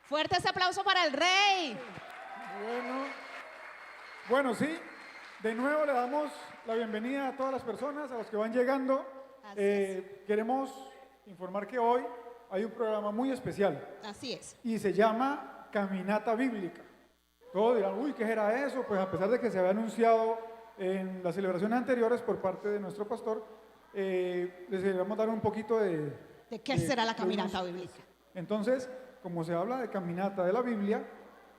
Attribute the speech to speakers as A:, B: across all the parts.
A: Fuerte ese aplauso para el rey.
B: Bueno, sí, de nuevo le damos la bienvenida a todas las personas, a los que van llegando. Queremos informar que hoy hay un programa muy especial
A: Así es.
B: y se llama Caminata Bíblica. Todos dirán, uy, ¿qué era eso? Pues a pesar de que se había anunciado en las celebraciones anteriores por parte de nuestro pastor, les queremos dar un poquito
A: ¿De qué será la caminata bíblica?
B: Entonces, como se habla de caminata de la Biblia,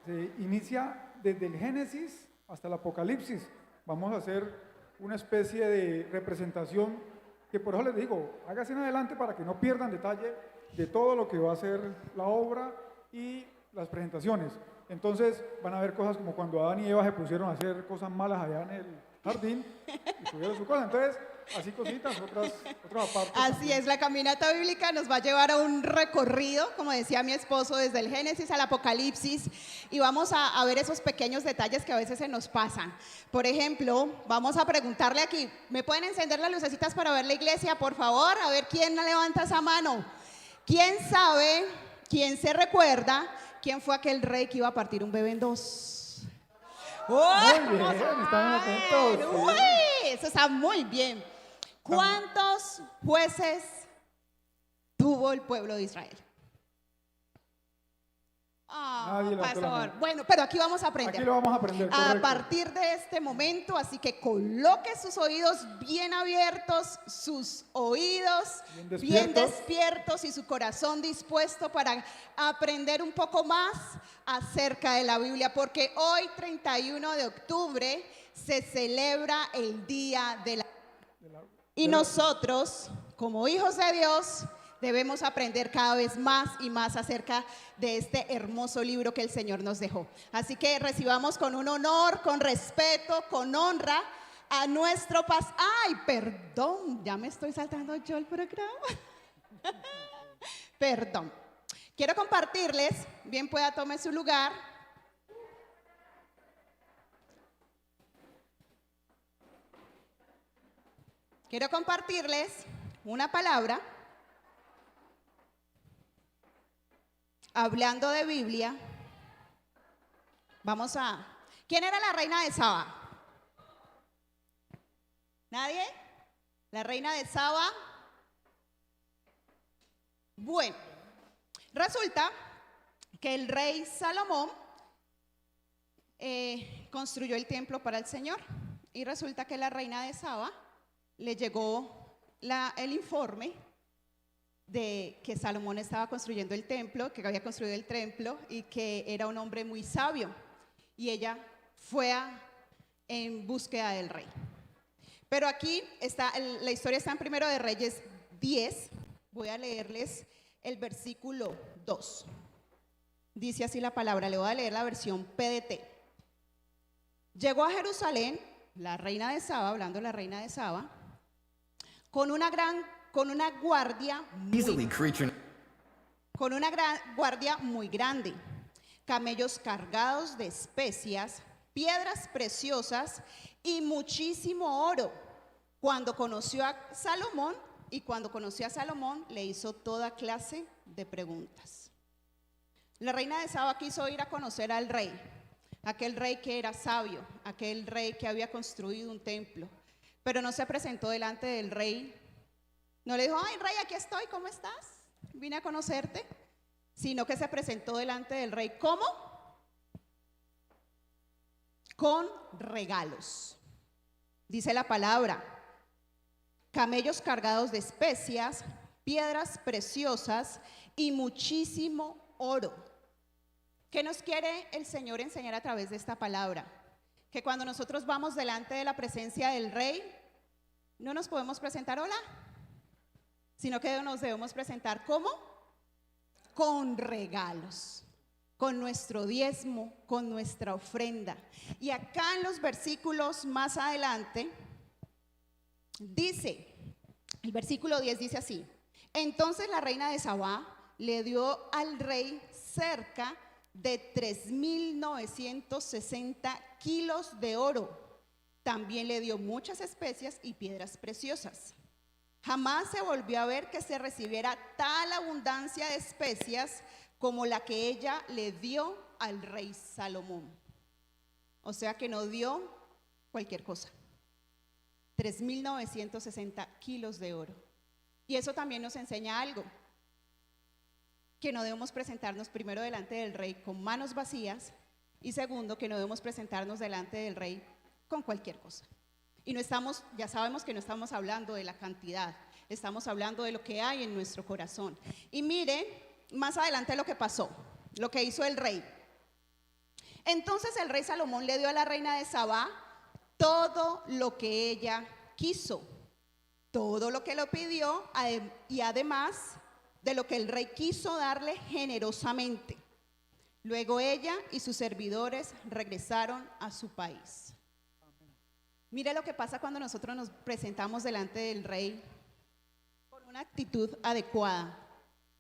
B: se inicia desde el Génesis hasta el Apocalipsis. Vamos a hacer una especie de representación que por eso les digo, hágase en adelante para que no pierdan detalle de todo lo que va a ser la obra y las presentaciones. Entonces van a ver cosas como cuando Adán y Eva se pusieron a hacer cosas malas allá en el jardín y tuvieron su cosa. Entonces, así cositas, otras partes.
A: Así
B: también.
A: es, la caminata bíblica nos va a llevar a un recorrido, como decía mi esposo, desde el Génesis al Apocalipsis, y vamos a ver esos pequeños detalles que a veces se nos pasan. Por ejemplo, vamos a preguntarle aquí, ¿me pueden encender las lucecitas para ver la iglesia, por favor? A ver quién levanta esa mano. ¿Quién sabe, quién se recuerda, quién fue aquel rey que iba a partir un bebé en dos?
B: Muy bien, están atentos.
A: ¡Uy! Eso está muy bien. ¿Cuántos jueces tuvo el pueblo de Israel?
B: Nadie levantó la
A: pastor.
B: mano.
A: Bueno, pero aquí vamos a aprender.
B: Aquí lo vamos a aprender,
A: A
B: correcto.
A: partir de este momento, así que coloque sus oídos bien abiertos, sus oídos bien despiertos y su corazón dispuesto para aprender un poco más acerca de la Biblia, porque hoy, 31 de octubre, se celebra el Día de la Y nosotros, como hijos de Dios, debemos aprender cada vez más y más acerca de este hermoso libro que el Señor nos dejó. Así que recibamos con un honor, con respeto, con honra a nuestro pastor. ¡Ay, perdón! Ya me estoy saltando yo el programa. Perdón. Quiero compartirles, bien pueda tome su lugar. Quiero compartirles una palabra, hablando de Biblia. ¿Quién era la reina de Saba? ¿Nadie? ¿La reina de Saba? Bueno, resulta que el rey Salomón construyó el templo para el Señor, y resulta que la reina de Saba le llegó el informe de que Salomón estaba construyendo el templo, que había construido el templo y que era un hombre muy sabio. Y ella fue en búsqueda del rey. Pero aquí está, la historia está en Primero de Reyes 10. Voy a leerles el versículo 2. Dice así la palabra, le voy a leer la versión PDT. Llegó a Jerusalén la reina de Saba, hablando de la reina de Saba, con una guardia muy grande, camellos cargados de especias, piedras preciosas y muchísimo oro. Cuando conoció a Salomón le hizo toda clase de preguntas. La reina de Saba quiso ir a conocer al rey, aquel rey que era sabio, aquel rey que había construido un templo. Pero no se presentó delante del rey. No le dijo, ay, rey, aquí estoy, ¿cómo estás? Vine a conocerte. Sino que se presentó delante del rey. ¿Cómo? Con regalos. Dice la palabra, camellos cargados de especias, piedras preciosas y muchísimo oro. ¿Qué nos quiere el Señor enseñar a través de esta palabra? Que cuando nosotros vamos delante de la presencia del rey, no nos podemos presentar hola, sino que nos debemos presentar ¿cómo? Con regalos, con nuestro diezmo, con nuestra ofrenda. Y acá en los versículos más adelante dice, el versículo 10 dice así: entonces la reina de Sabá le dio al rey cerca de 3.960 kilos de oro. También le dio muchas especias y piedras preciosas. Jamás se volvió a ver que se recibiera tal abundancia de especias como la que ella le dio al rey Salomón. O sea que no dio cualquier cosa. 3.960 kilos de oro. Y eso también nos enseña algo, que no debemos presentarnos primero delante del rey con manos vacías, y segundo, que no debemos presentarnos delante del rey con cualquier cosa. Y no estamos, ya sabemos que no estamos hablando de la cantidad, estamos hablando de lo que hay en nuestro corazón. Y miren más adelante lo que pasó, lo que hizo el rey. Entonces el rey Salomón le dio a la reina de Sabá todo lo que ella quiso, todo lo que lo pidió, y además de lo que el rey quiso darle generosamente. Luego ella y sus servidores regresaron a su país. Mire lo que pasa cuando nosotros nos presentamos delante del rey con una actitud adecuada,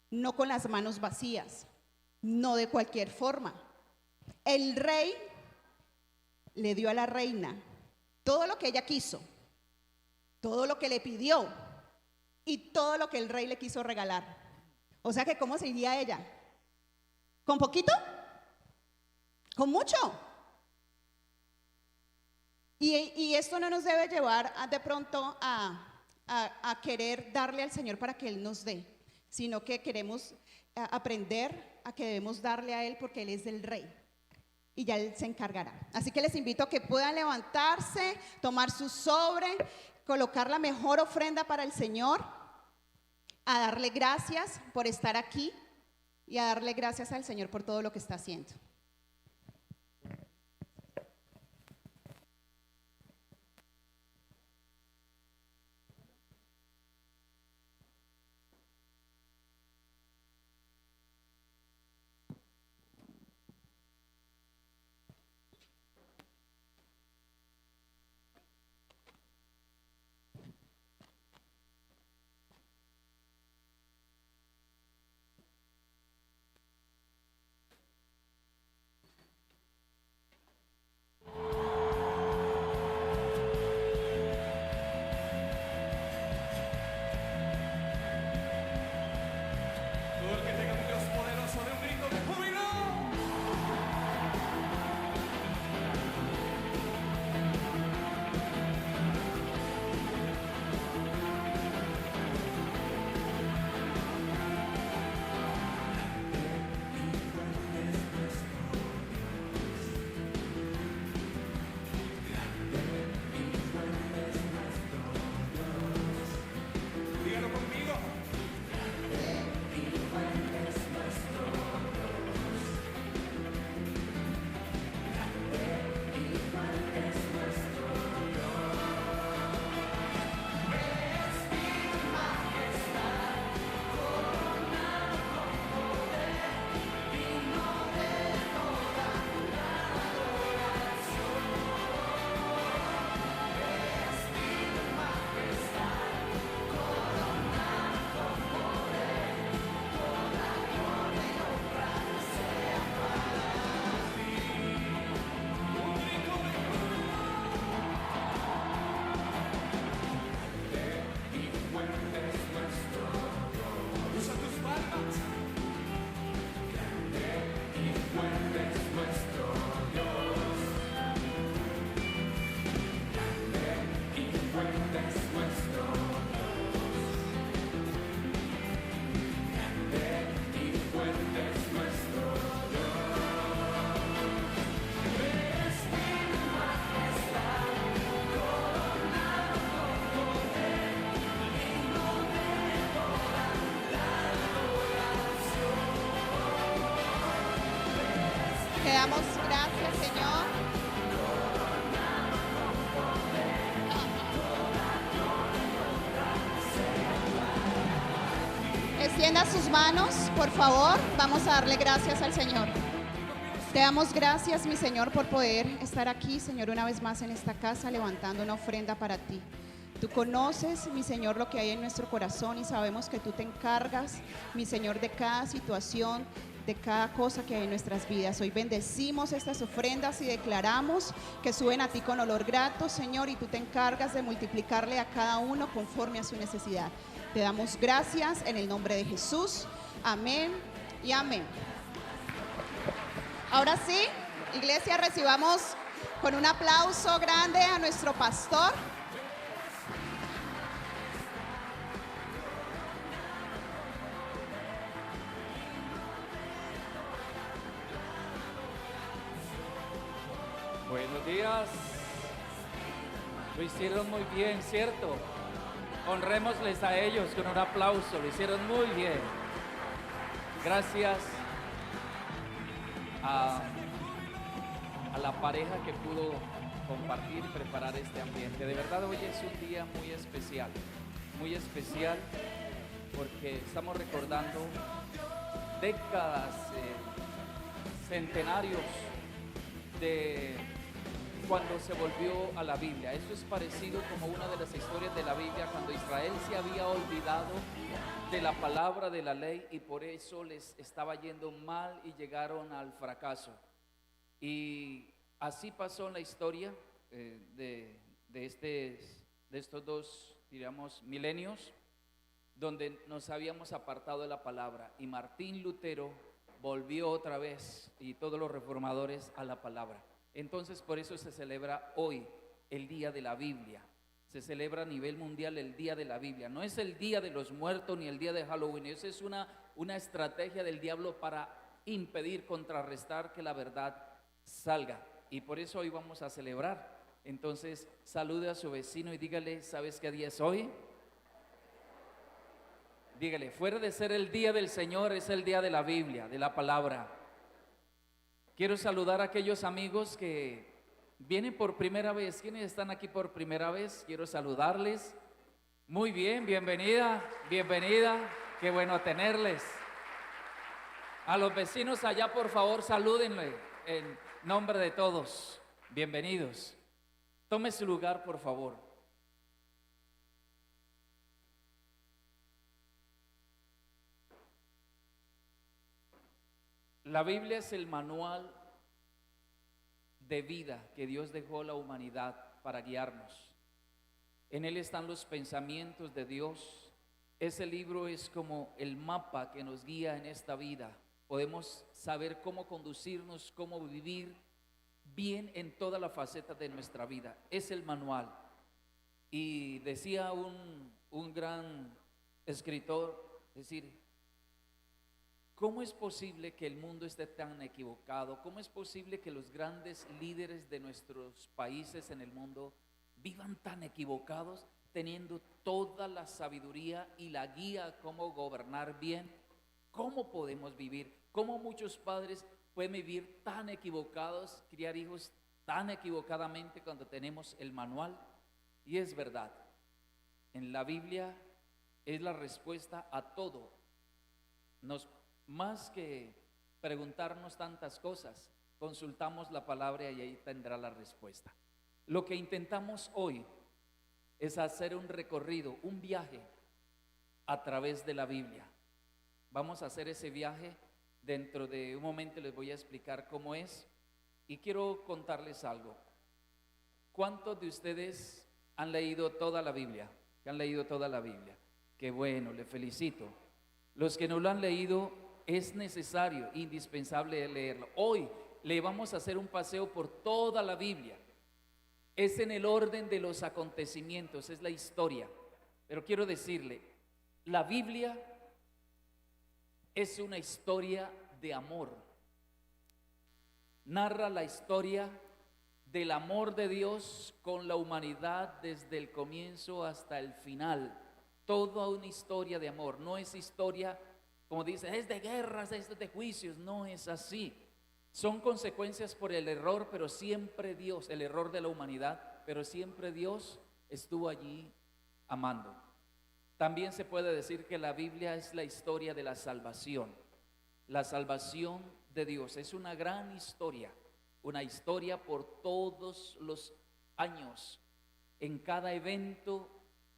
A: no con las manos vacías, no de cualquier forma. El rey le dio a la reina todo lo que ella quiso, todo lo que le pidió y todo lo que el rey le quiso regalar. O sea que ¿cómo se iría ella? ¿Con poquito? ¿Con mucho? Y esto no nos debe llevar de pronto a querer darle al Señor para que Él nos dé, sino que queremos aprender a que debemos darle a Él porque Él es el Rey y ya Él se encargará. Así que les invito a que puedan levantarse, tomar su sobre, colocar la mejor ofrenda para el Señor, a darle gracias por estar aquí y a darle gracias al Señor por todo lo que está haciendo. Te damos gracias, Señor. Extienda sus manos, por favor. Vamos a darle gracias al Señor. Te damos gracias, mi Señor, por poder estar aquí, Señor, una vez más en esta casa, levantando una ofrenda para ti. Tú conoces, mi Señor, lo que hay en nuestro corazón y sabemos que tú te encargas, mi Señor, de cada situación, de cada cosa que hay en nuestras vidas. Hoy bendecimos estas ofrendas y declaramos que suben a ti con olor grato, Señor, y tú te encargas de multiplicarle a cada uno conforme a su necesidad. Te damos gracias en el nombre de Jesús. Amén y amén. Ahora sí, iglesia, recibamos con un aplauso grande a nuestro pastor.
C: Buenos días. Lo hicieron muy bien, ¿cierto? Honrémosles a ellos con un aplauso. Lo hicieron muy bien. Gracias a la pareja que pudo compartir y preparar este ambiente. De verdad, hoy es un día muy especial porque estamos recordando décadas, centenarios de cuando se volvió a la Biblia. Eso es parecido como una de las historias de la Biblia cuando Israel se había olvidado de la palabra de la ley y por eso les estaba yendo mal y llegaron al fracaso. Y así pasó en la historia de estos dos, diríamos, milenios, donde nos habíamos apartado de la palabra. Y Martín Lutero volvió otra vez, y todos los reformadores, a la palabra. Entonces, por eso se celebra hoy el Día de la Biblia. Se celebra a nivel mundial el Día de la Biblia. No es el Día de los Muertos ni el Día de Halloween. Esa es una estrategia del diablo para impedir, contrarrestar que la verdad salga. Y por eso hoy vamos a celebrar. Entonces, salude a su vecino y dígale, ¿sabes qué día es hoy? Dígale, fuera de ser el día del Señor, es el día de la Biblia, de la palabra. Quiero saludar a aquellos amigos que vienen por primera vez. ¿Quiénes están aquí por primera vez? Quiero saludarles. Muy bien, bienvenida. Qué bueno tenerles. A los vecinos allá, por favor, salúdenle en nombre de todos. Bienvenidos. Tome su lugar, por favor. La Biblia es el manual de vida que Dios dejó a la humanidad para guiarnos. En él están los pensamientos de Dios. Ese libro es como el mapa que nos guía en esta vida. Podemos saber cómo conducirnos, cómo vivir bien en todas las facetas de nuestra vida. Es el manual. Y decía un gran escritor, decir, ¿cómo es posible que el mundo esté tan equivocado? ¿Cómo es posible que los grandes líderes de nuestros países en el mundo vivan tan equivocados, teniendo toda la sabiduría y la guía a cómo gobernar bien? ¿Cómo podemos vivir? ¿Cómo muchos padres pueden vivir tan equivocados, criar hijos tan equivocadamente cuando tenemos el manual? Y es verdad, en la Biblia es la respuesta a todo. Más que preguntarnos tantas cosas, consultamos la palabra y ahí tendrá la respuesta. Lo que intentamos hoy es hacer un recorrido, un viaje a través de la Biblia. Vamos a hacer ese viaje. Dentro de un momento les voy a explicar cómo es. Y quiero contarles algo. ¿Cuántos de ustedes han leído toda la Biblia? ¿Que han leído toda la Biblia? Qué bueno, les felicito. Los que no lo han leído, es necesario, indispensable leerlo. Hoy le vamos a hacer un paseo por toda la Biblia. Es en el orden de los acontecimientos, es la historia. Pero quiero decirle, la Biblia es una historia de amor. Narra la historia del amor de Dios con la humanidad desde el comienzo hasta el final. Toda una historia de amor. No es historia, como dice, es de guerras, es de juicios. No es así. Son consecuencias por el error, pero siempre Dios, el error de la humanidad, pero siempre Dios estuvo allí amando. También se puede decir que la Biblia es la historia de la salvación. La salvación de Dios es una gran historia, una historia por todos los años. En cada evento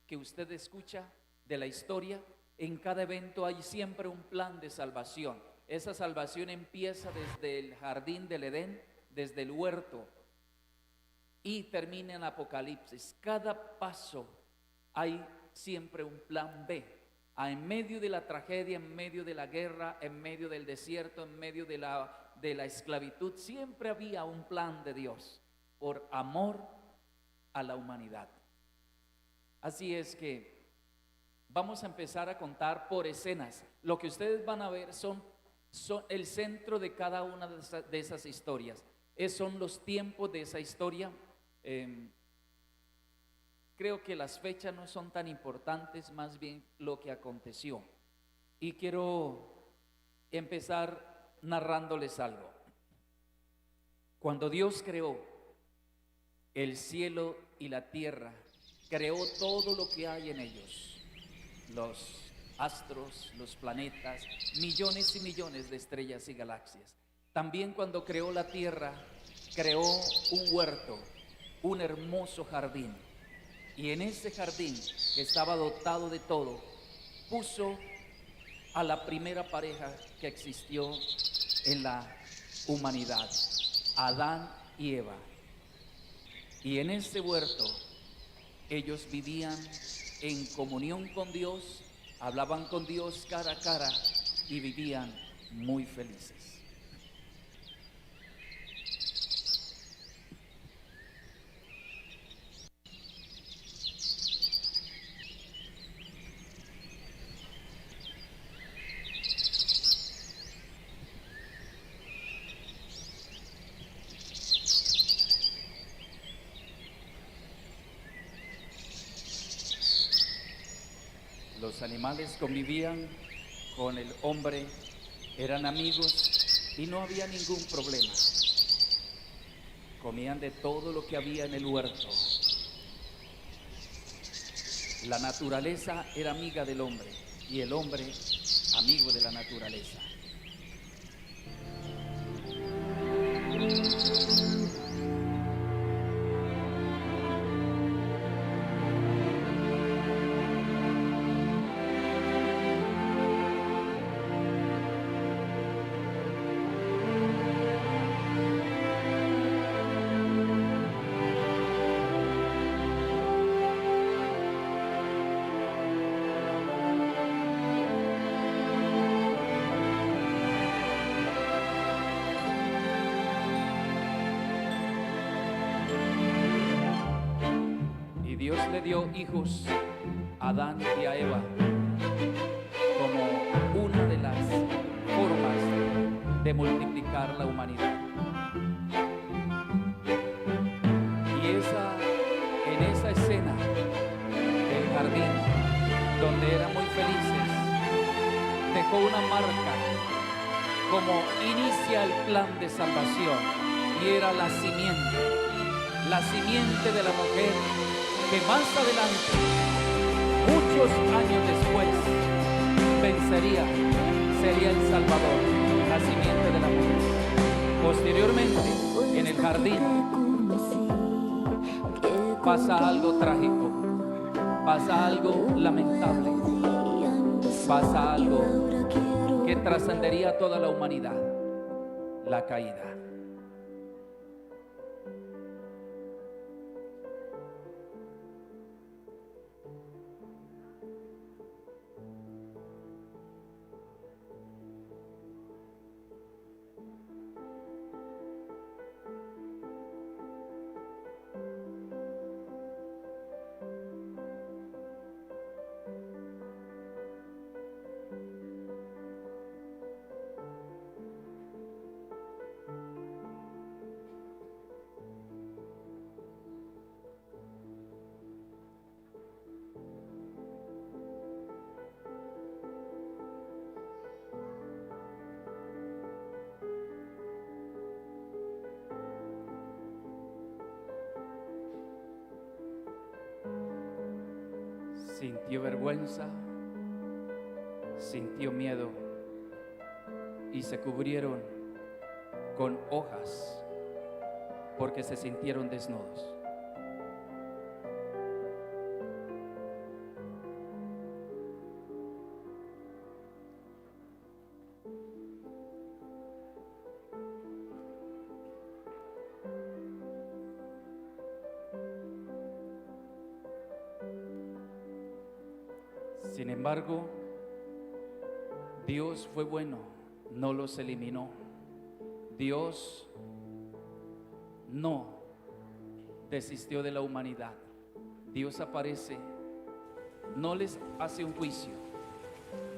C: que usted escucha de la historia, en cada evento hay siempre un plan de salvación. Esa salvación empieza desde el jardín del Edén, desde el huerto, y termina en Apocalipsis. Cada paso hay siempre un plan B. en medio de la tragedia, en medio de la guerra, en medio del desierto, en medio de la esclavitud, siempre había un plan de Dios por amor a la humanidad. Así es que vamos a empezar a contar por escenas. Lo que ustedes van a ver son el centro de cada una de esas historias. Son los tiempos de esa historia. Creo que las fechas no son tan importantes, más bien lo que aconteció. Y quiero empezar narrándoles algo. Cuando Dios creó el cielo y la tierra, creó todo lo que hay en ellos, los astros, los planetas, millones y millones de estrellas y galaxias. También cuando creó la tierra, creó un huerto, un hermoso jardín. Y en ese jardín, que estaba dotado de todo, puso a la primera pareja que existió en la humanidad, Adán y Eva. Y en ese huerto ellos vivían en comunión con Dios, hablaban con Dios cara a cara y vivían muy felices. Los animales convivían con el hombre, eran amigos y no había ningún problema. Comían de todo lo que había en el huerto. La naturaleza era amiga del hombre y el hombre amigo de la naturaleza. Dios le dio hijos a Adán y a Eva como una de las formas de multiplicar la humanidad. Y en esa escena del jardín, donde eran muy felices, dejó una marca como inicia el plan de salvación, y era la simiente de la mujer, que más adelante, muchos años después, vencería, sería el Salvador, la simiente de la mujer. Posteriormente, en el jardín, pasa algo trágico, pasa algo lamentable, pasa algo que trascendería a toda la humanidad, la caída. Sintió vergüenza, sintió miedo y se cubrieron con hojas porque se sintieron desnudos. Sin embargo, Dios fue bueno, no los eliminó. Dios no desistió de la humanidad. Dios aparece, no les hace un juicio.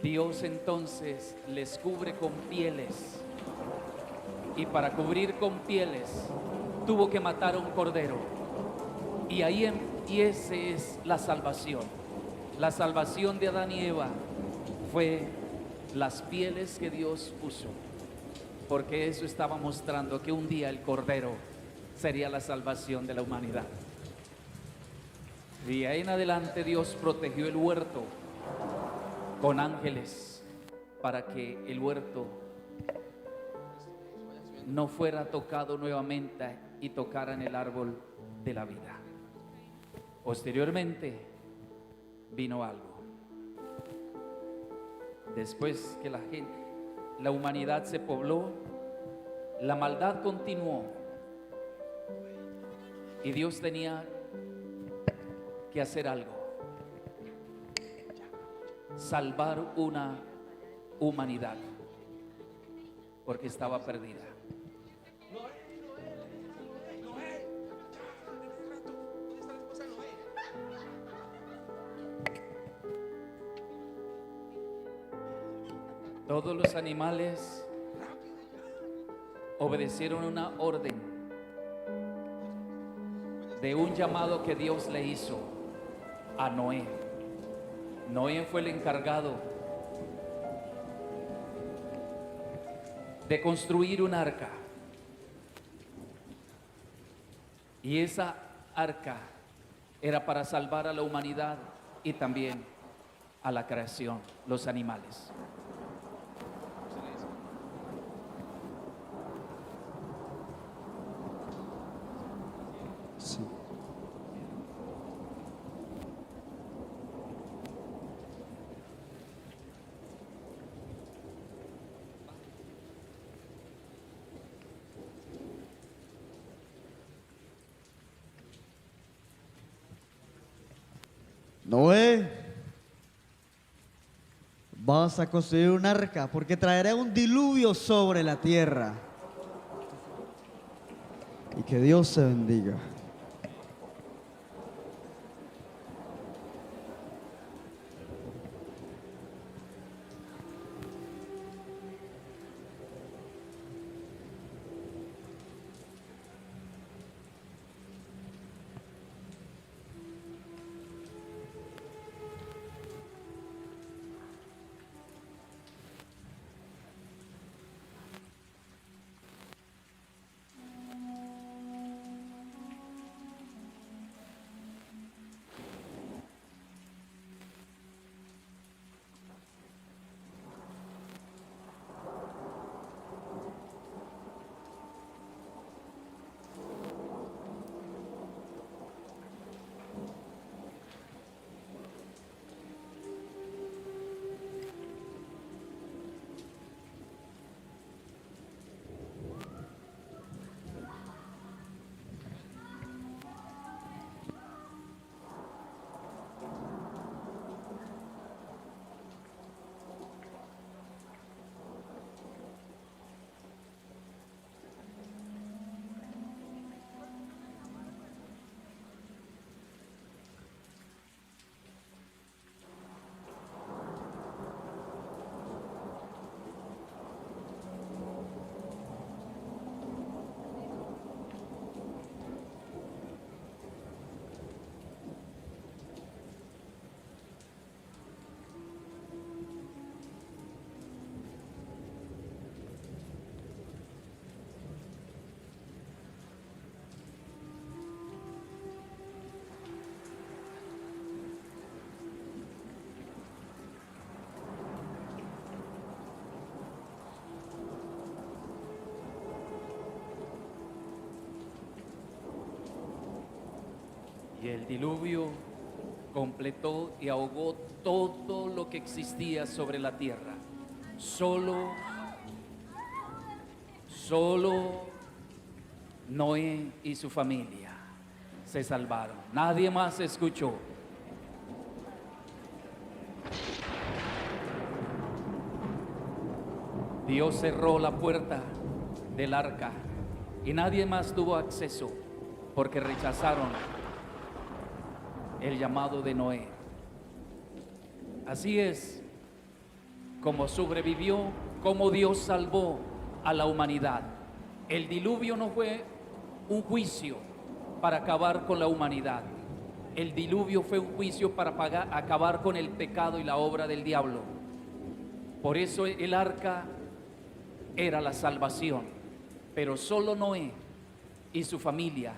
C: Dios entonces les cubre con pieles, y para cubrir con pieles tuvo que matar a un cordero. Y esa es la salvación. La salvación de Adán y Eva fue las pieles que Dios puso, porque eso estaba mostrando que un día el cordero sería la salvación de la humanidad. Y ahí en adelante Dios protegió el huerto con ángeles para que el huerto no fuera tocado nuevamente y tocaran el árbol de la vida. Posteriormente vino algo. Después que la humanidad se pobló, la maldad continuó y Dios tenía que hacer algo: salvar una humanidad, porque estaba perdida. Todos los animales obedecieron una orden de un llamado que Dios le hizo a Noé. Noé fue el encargado de construir un arca. Y esa arca era para salvar a la humanidad y también a la creación, los animales.
D: Sí. Noé, vas a construir un arca porque traeré un diluvio sobre la tierra. Y que Dios se bendiga.
C: Y el diluvio completó y ahogó todo lo que existía sobre la tierra. Solo Noé y su familia se salvaron. Nadie más escuchó. Dios cerró la puerta del arca y nadie más tuvo acceso porque rechazaron el llamado de Noé. Así es como sobrevivió, como Dios salvó a la humanidad. El diluvio no fue un juicio para acabar con la humanidad. El diluvio fue un juicio para acabar con el pecado y la obra del diablo. Por eso el arca era la salvación, pero solo Noé y su familia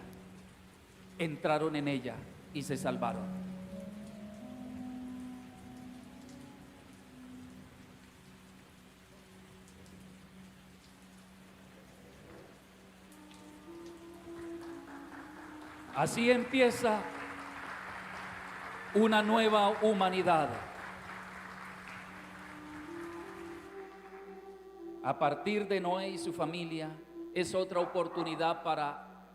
C: entraron en ella y se salvaron. Así empieza una nueva humanidad. A partir de Noé y su familia, es otra oportunidad para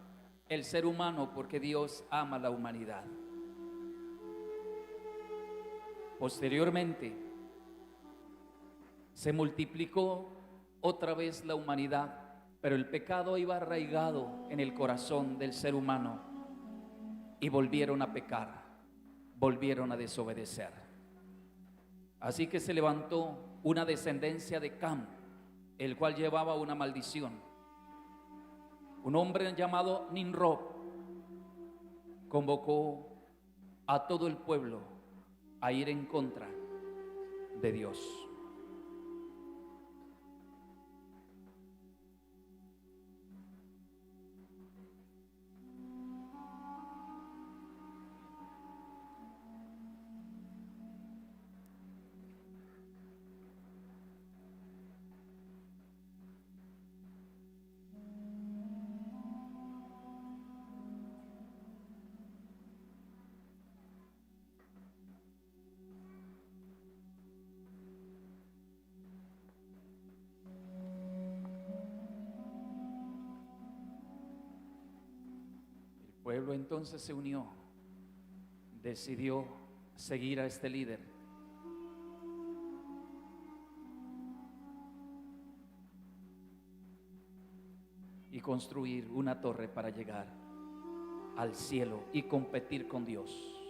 C: el ser humano porque Dios ama la humanidad. Posteriormente, se multiplicó otra vez la humanidad, pero el pecado iba arraigado en el corazón del ser humano y volvieron a pecar, volvieron a desobedecer. Así que se levantó una descendencia de Cam, el cual llevaba una maldición. Un hombre llamado Nimrod convocó a todo el pueblo a ir en contra de Dios. El pueblo entonces se unió, decidió seguir a este líder. Y construir una torre para llegar al cielo y competir con Dios.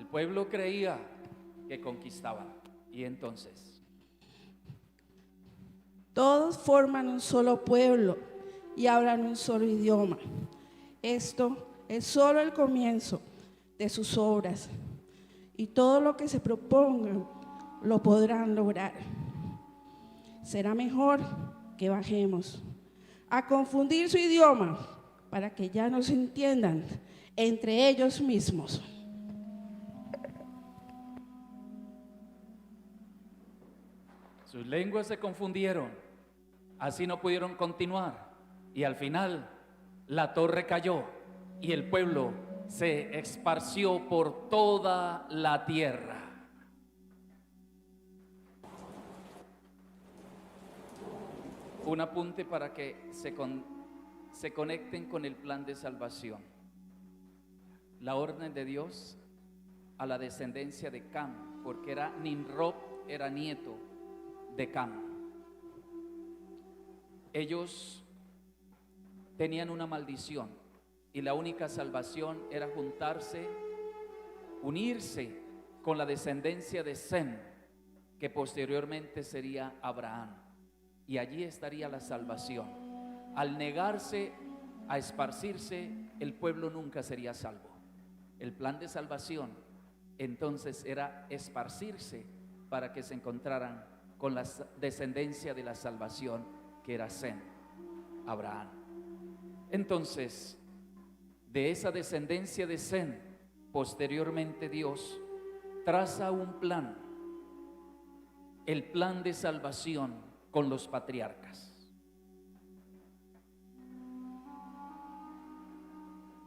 C: El pueblo creía que conquistaba y entonces
E: todos forman un solo pueblo y hablan un solo idioma. Esto es solo el comienzo de sus obras y todo lo que se propongan lo podrán lograr. Será mejor que bajemos a confundir su idioma para que ya no se entiendan entre ellos mismos.
C: sus lenguas se confundieron, así no pudieron continuar y al final la torre cayó y el pueblo se esparció por toda la tierra. Un apunte para que se conecten con el plan de salvación. La orden de Dios a la descendencia de Cam, porque Nimrod era nieto de Cam. Ellos tenían una maldición y la única salvación era juntarse, unirse con la descendencia de Sem, que posteriormente sería Abraham. Y allí estaría la salvación. Al negarse a esparcirse, el pueblo nunca sería salvo. El plan de salvación entonces era esparcirse para que se encontraran con la descendencia de la salvación, que era Sem, Abraham. Entonces, de esa descendencia de Sem, posteriormente Dios traza un plan el plan de salvación con los patriarcas.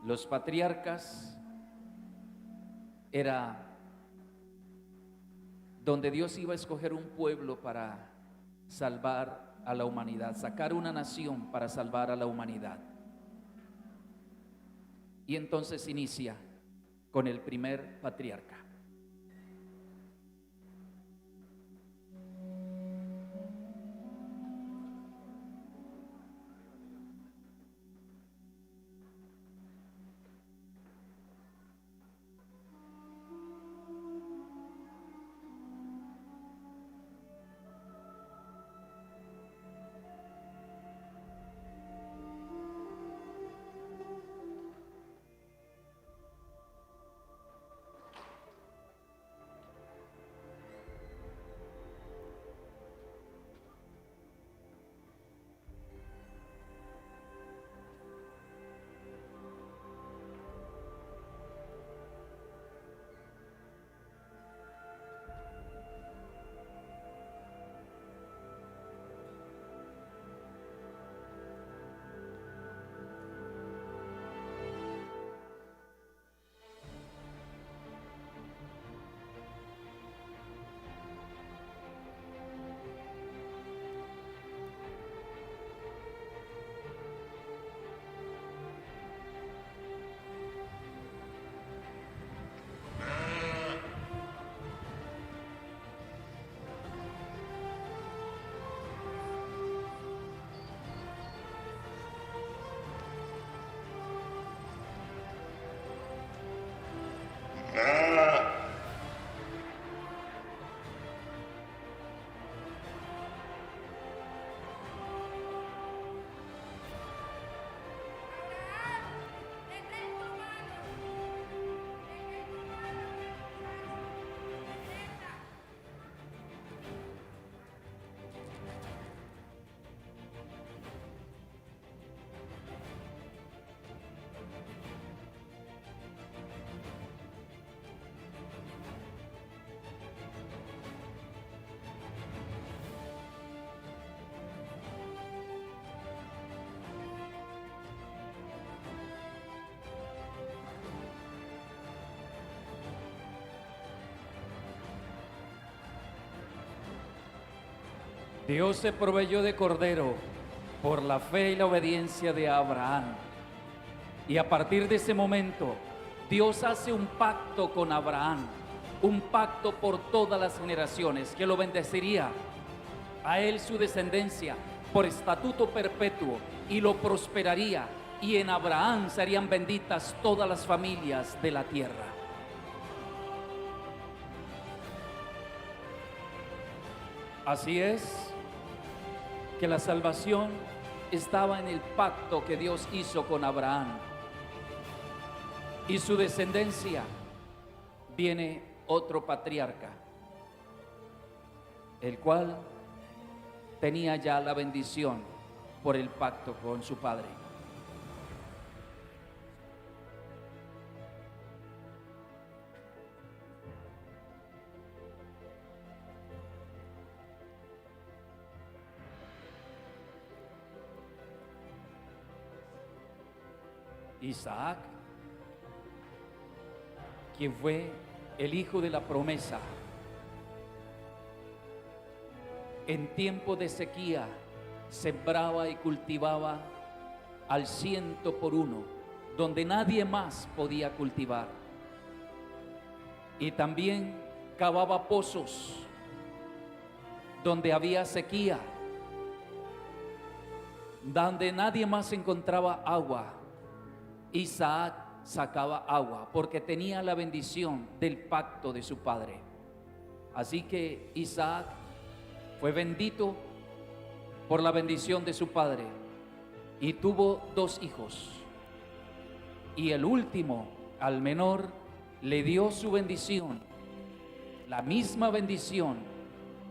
C: Los patriarcas era donde Dios iba a escoger un pueblo para salvar a la humanidad, sacar una nación para salvar a la humanidad. Y entonces inicia con el primer patriarca. Dios se proveyó de cordero por la fe y la obediencia de Abraham. Y a partir de ese momento, Dios hace un pacto con Abraham, un pacto por todas las generaciones, que lo bendeciría a él, su descendencia, por estatuto perpetuo, y lo prosperaría, y en Abraham serían benditas todas las familias de la tierra. Así es que la salvación estaba en el pacto que Dios hizo con Abraham. Y su descendencia viene otro patriarca, el cual tenía ya la bendición por el pacto con su padre. Isaac, quien fue el hijo de la promesa, en tiempo de sequía sembraba y cultivaba al 100 por 1, donde nadie más podía cultivar, y también cavaba pozos donde había sequía, donde nadie más encontraba agua. Isaac sacaba agua porque tenía la bendición del pacto de su padre. Así que Isaac fue bendito por la bendición de su padre y tuvo 2 hijos. Y el último, al menor, le dio su bendición, la misma bendición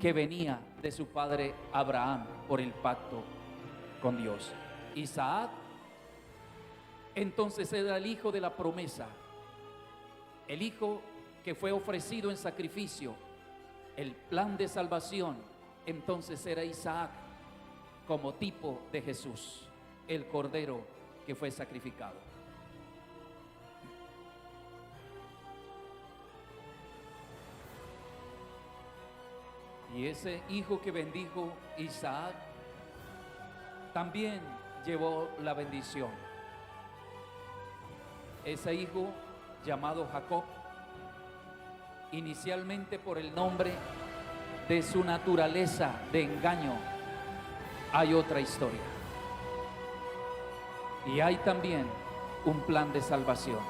C: que venía de su padre Abraham por el pacto con Dios. Isaac entonces era el hijo de la promesa, el hijo que fue ofrecido en sacrificio el plan de salvación entonces era Isaac como tipo de Jesús, el cordero que fue sacrificado. Y ese hijo que bendijo Isaac también llevó la bendición. Ese hijo llamado Jacob, inicialmente por el nombre de su naturaleza de engaño, hay otra historia. Y hay también un plan de salvación.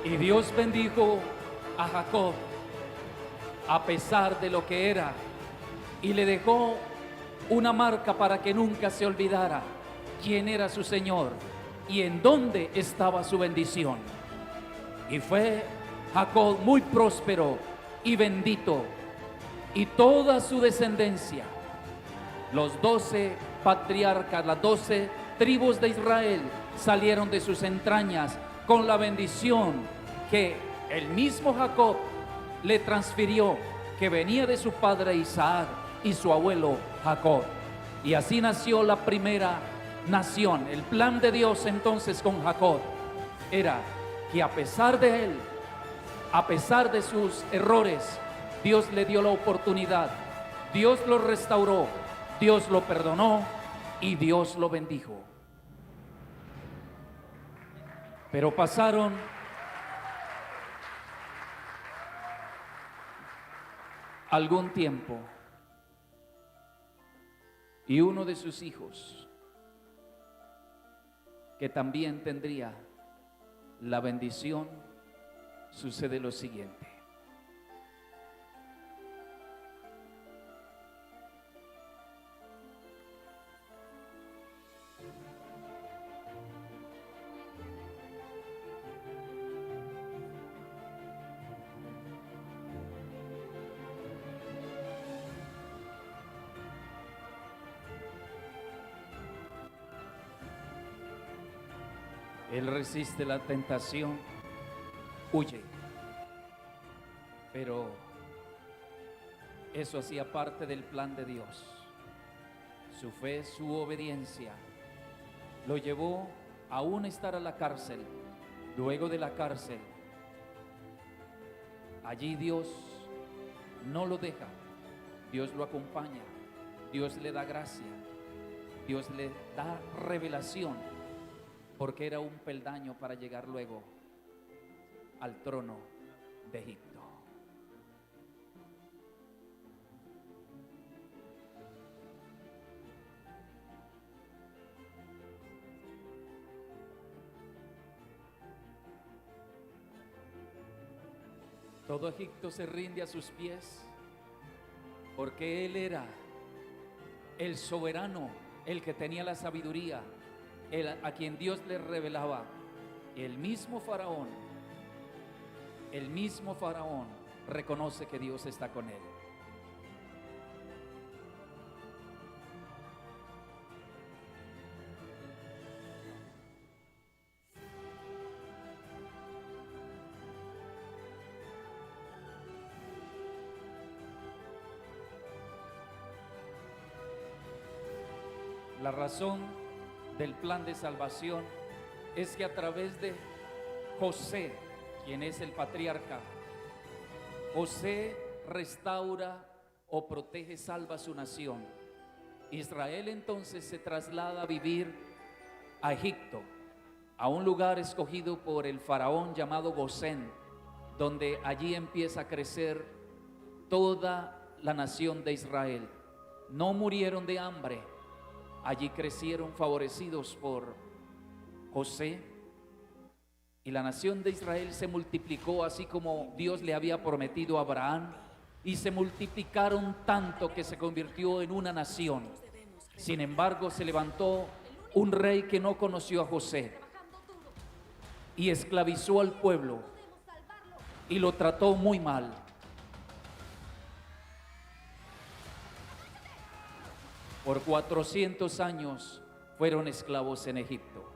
C: Y Dios bendijo a Jacob a pesar de lo que era, y le dejó una marca para que nunca se olvidara quién era su Señor y en dónde estaba su bendición. Y fue Jacob muy próspero y bendito, y toda su descendencia, los 12 patriarcas, las 12 tribus de Israel, salieron de sus entrañas con la bendición que el mismo Jacob le transfirió, que venía de su padre Isaac y su abuelo Jacob. Y así nació la primera nación. El plan de Dios entonces con Jacob era que a pesar de él, a pesar de sus errores, Dios le dio la oportunidad, Dios lo restauró, Dios lo perdonó y Dios lo bendijo. Pero pasaron algún tiempo y uno de sus hijos, que también tendría la bendición, sucede lo siguiente. Él resiste la tentación, huye. Pero eso hacía parte del plan de Dios. Su fe, su obediencia, lo llevó aún a estar a la cárcel. Luego de la cárcel, allí Dios no lo deja, Dios lo acompaña, Dios le da gracia, Dios le da revelación, porque era un peldaño para llegar luego al trono de Egipto. Todo Egipto se rinde a sus pies, porque Él era el soberano, el que tenía la sabiduría, a quien Dios le revelaba. El mismo faraón reconoce que Dios está con él. La razón del plan de salvación es que a través de José, quien es el patriarca, José restaura o protege, salva su nación. Israel entonces se traslada a vivir a Egipto, a un lugar escogido por el faraón llamado Gosén, donde allí empieza a crecer toda la nación de Israel. No murieron de hambre, allí crecieron favorecidos por José, y la nación de Israel se multiplicó así como Dios le había prometido a Abraham, y se multiplicaron tanto que se convirtió en una nación. Sin embargo, se levantó un rey que no conoció a José y esclavizó al pueblo y lo trató muy mal. Por 400 años fueron esclavos en Egipto.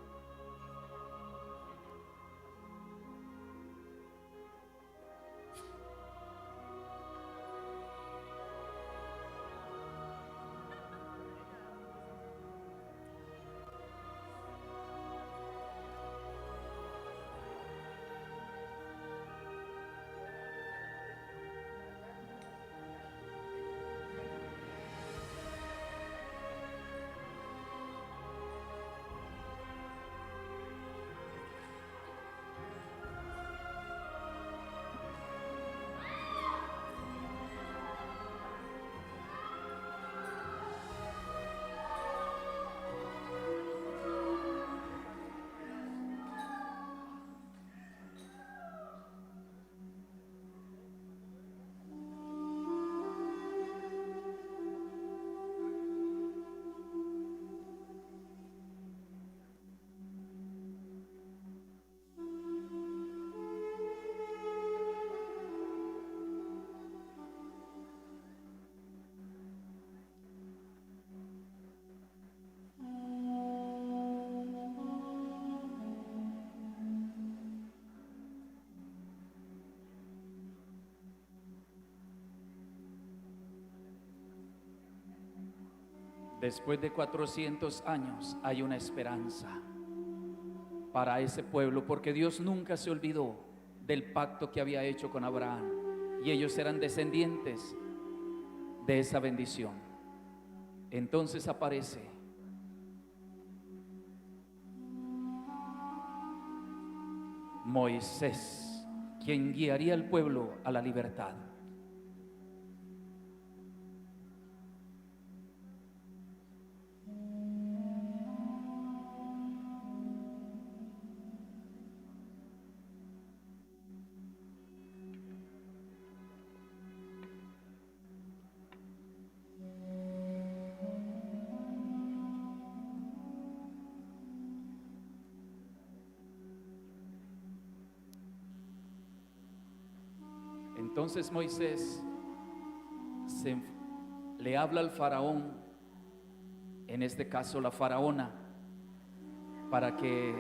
C: Después de 400 años hay una esperanza para ese pueblo, porque Dios nunca se olvidó del pacto que había hecho con Abraham, y ellos eran descendientes de esa bendición. Entonces aparece Moisés, quien guiaría al pueblo a la libertad. Entonces Moisés le habla al faraón, en este caso la faraona, para que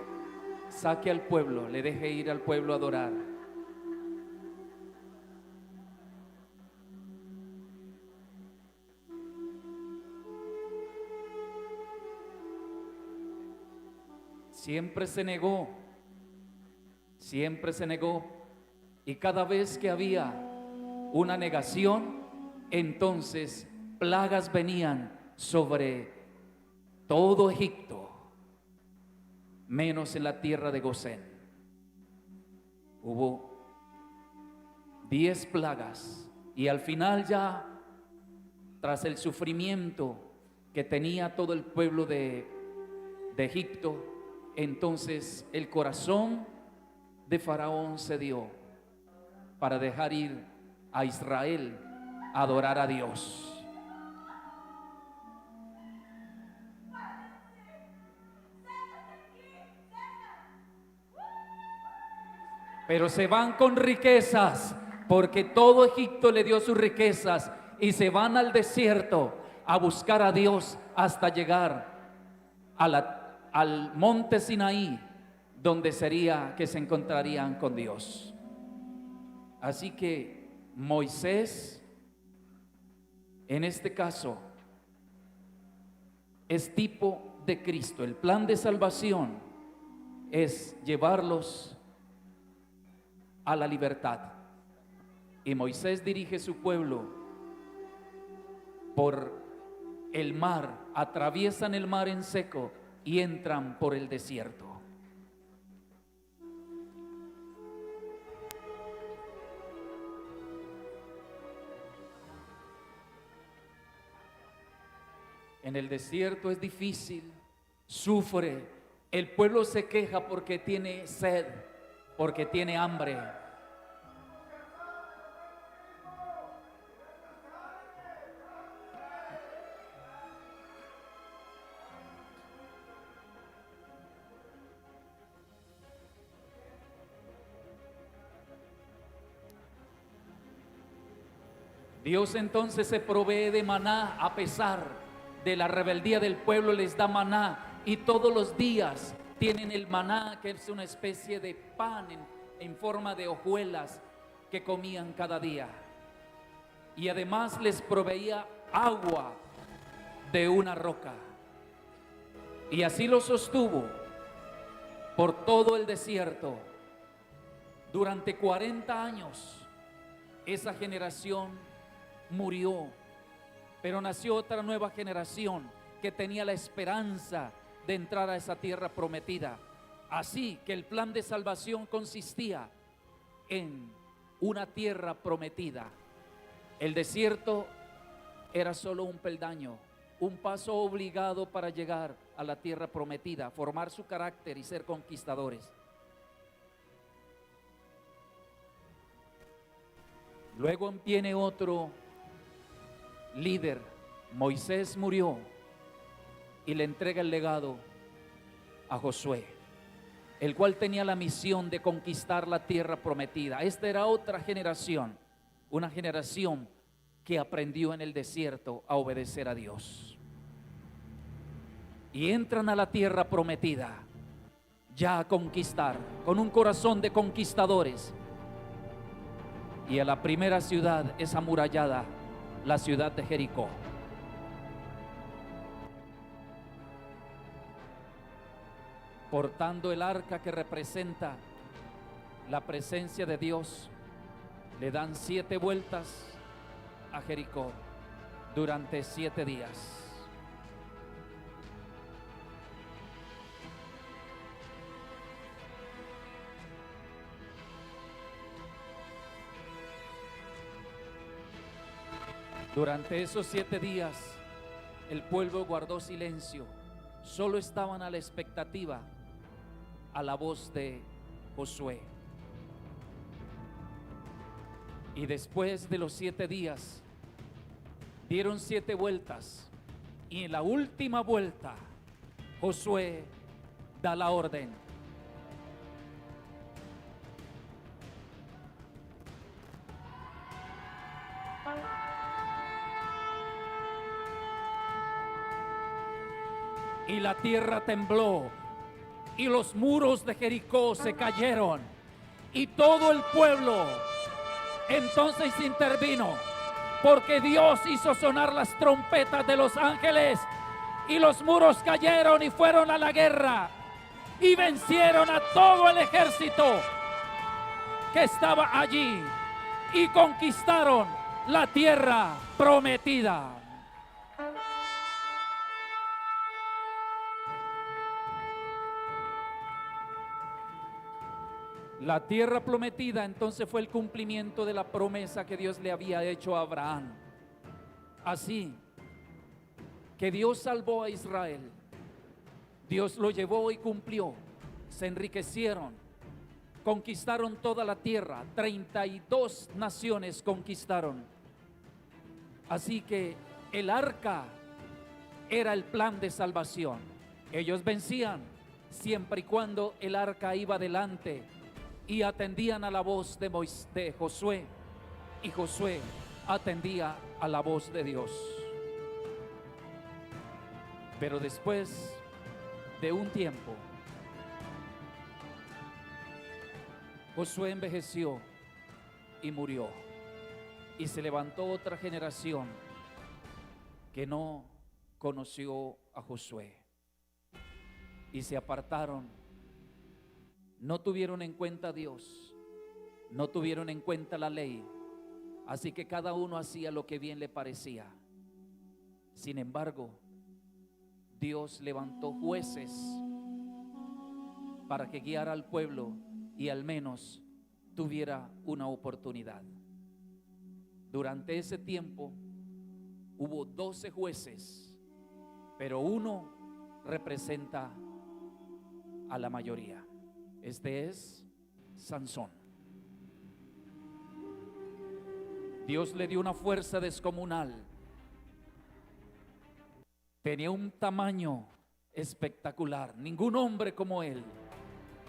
C: saque al pueblo, le deje ir al pueblo a adorar. Siempre se negó, y cada vez que había una negación, entonces plagas venían sobre todo Egipto, menos en la tierra de Gosén. Hubo 10 plagas, y al final, ya tras el sufrimiento que tenía todo el pueblo de Egipto, entonces el corazón de Faraón cedió para dejar ir a Israel a adorar a Dios. Pero se van con riquezas, porque todo Egipto le dio sus riquezas, y se van al desierto a buscar a Dios hasta llegar al monte Sinaí, donde sería que se encontrarían con Dios. Así que Moisés, en este caso, es tipo de Cristo. El plan de salvación es llevarlos a la libertad. Y Moisés dirige su pueblo por el mar, atraviesan el mar en seco y entran por el desierto. En el desierto es difícil, sufre, el pueblo se queja porque tiene sed, porque tiene hambre. Dios entonces se provee de maná a pesar de la rebeldía del pueblo, les da maná y todos los días tienen el maná, que es una especie de pan en forma de hojuelas que comían cada día. Y además les proveía agua de una roca. Y así lo sostuvo por todo el desierto. Durante 40 años esa generación murió, pero nació otra nueva generación que tenía la esperanza de entrar a esa tierra prometida. Así que el plan de salvación consistía en una tierra prometida. El desierto era solo un peldaño, un paso obligado para llegar a la tierra prometida, formar su carácter y ser conquistadores. Luego viene otro líder. Moisés murió y le entrega el legado a Josué, el cual tenía la misión de conquistar la tierra prometida. Esta era otra generación, una generación que aprendió en el desierto a obedecer a Dios. Y entran a la tierra prometida ya a conquistar, con un corazón de conquistadores. Y a la primera ciudad es amurallada, la ciudad de Jericó. Portando el arca que representa la presencia de Dios, le dan 7 vueltas a Jericó durante 7 días. Durante esos 7 días, el pueblo guardó silencio. Solo estaban a la expectativa, a la voz de Josué. Y después de los 7 días, dieron 7 vueltas. Y en la última vuelta, Josué da la orden. Y la tierra tembló, y los muros de Jericó se cayeron, y todo el pueblo entonces intervino, porque Dios hizo sonar las trompetas de los ángeles, y los muros cayeron y fueron a la guerra, y vencieron a todo el ejército que estaba allí, y conquistaron la tierra prometida. La tierra prometida entonces fue el cumplimiento de la promesa que Dios le había hecho a Abraham. Así que Dios salvó a Israel. Dios lo llevó y cumplió. Se enriquecieron, conquistaron toda la tierra. 32 naciones conquistaron. Así que el arca era el plan de salvación. Ellos vencían siempre y cuando el arca iba adelante y atendían a la voz de Josué, y Josué atendía a la voz de Dios. Pero después de un tiempo, Josué envejeció y murió, y se levantó otra generación que no conoció a Josué y se apartaron. No tuvieron en cuenta a Dios, no tuvieron en cuenta la ley, así que cada uno hacía lo que bien le parecía. Sin embargo, Dios levantó jueces para que guiara al pueblo y al menos tuviera una oportunidad. Durante ese tiempo hubo 12 jueces, pero uno representa a la mayoría. Este es Sansón. Dios le dio una fuerza descomunal. Tenía un tamaño espectacular. Ningún hombre como él.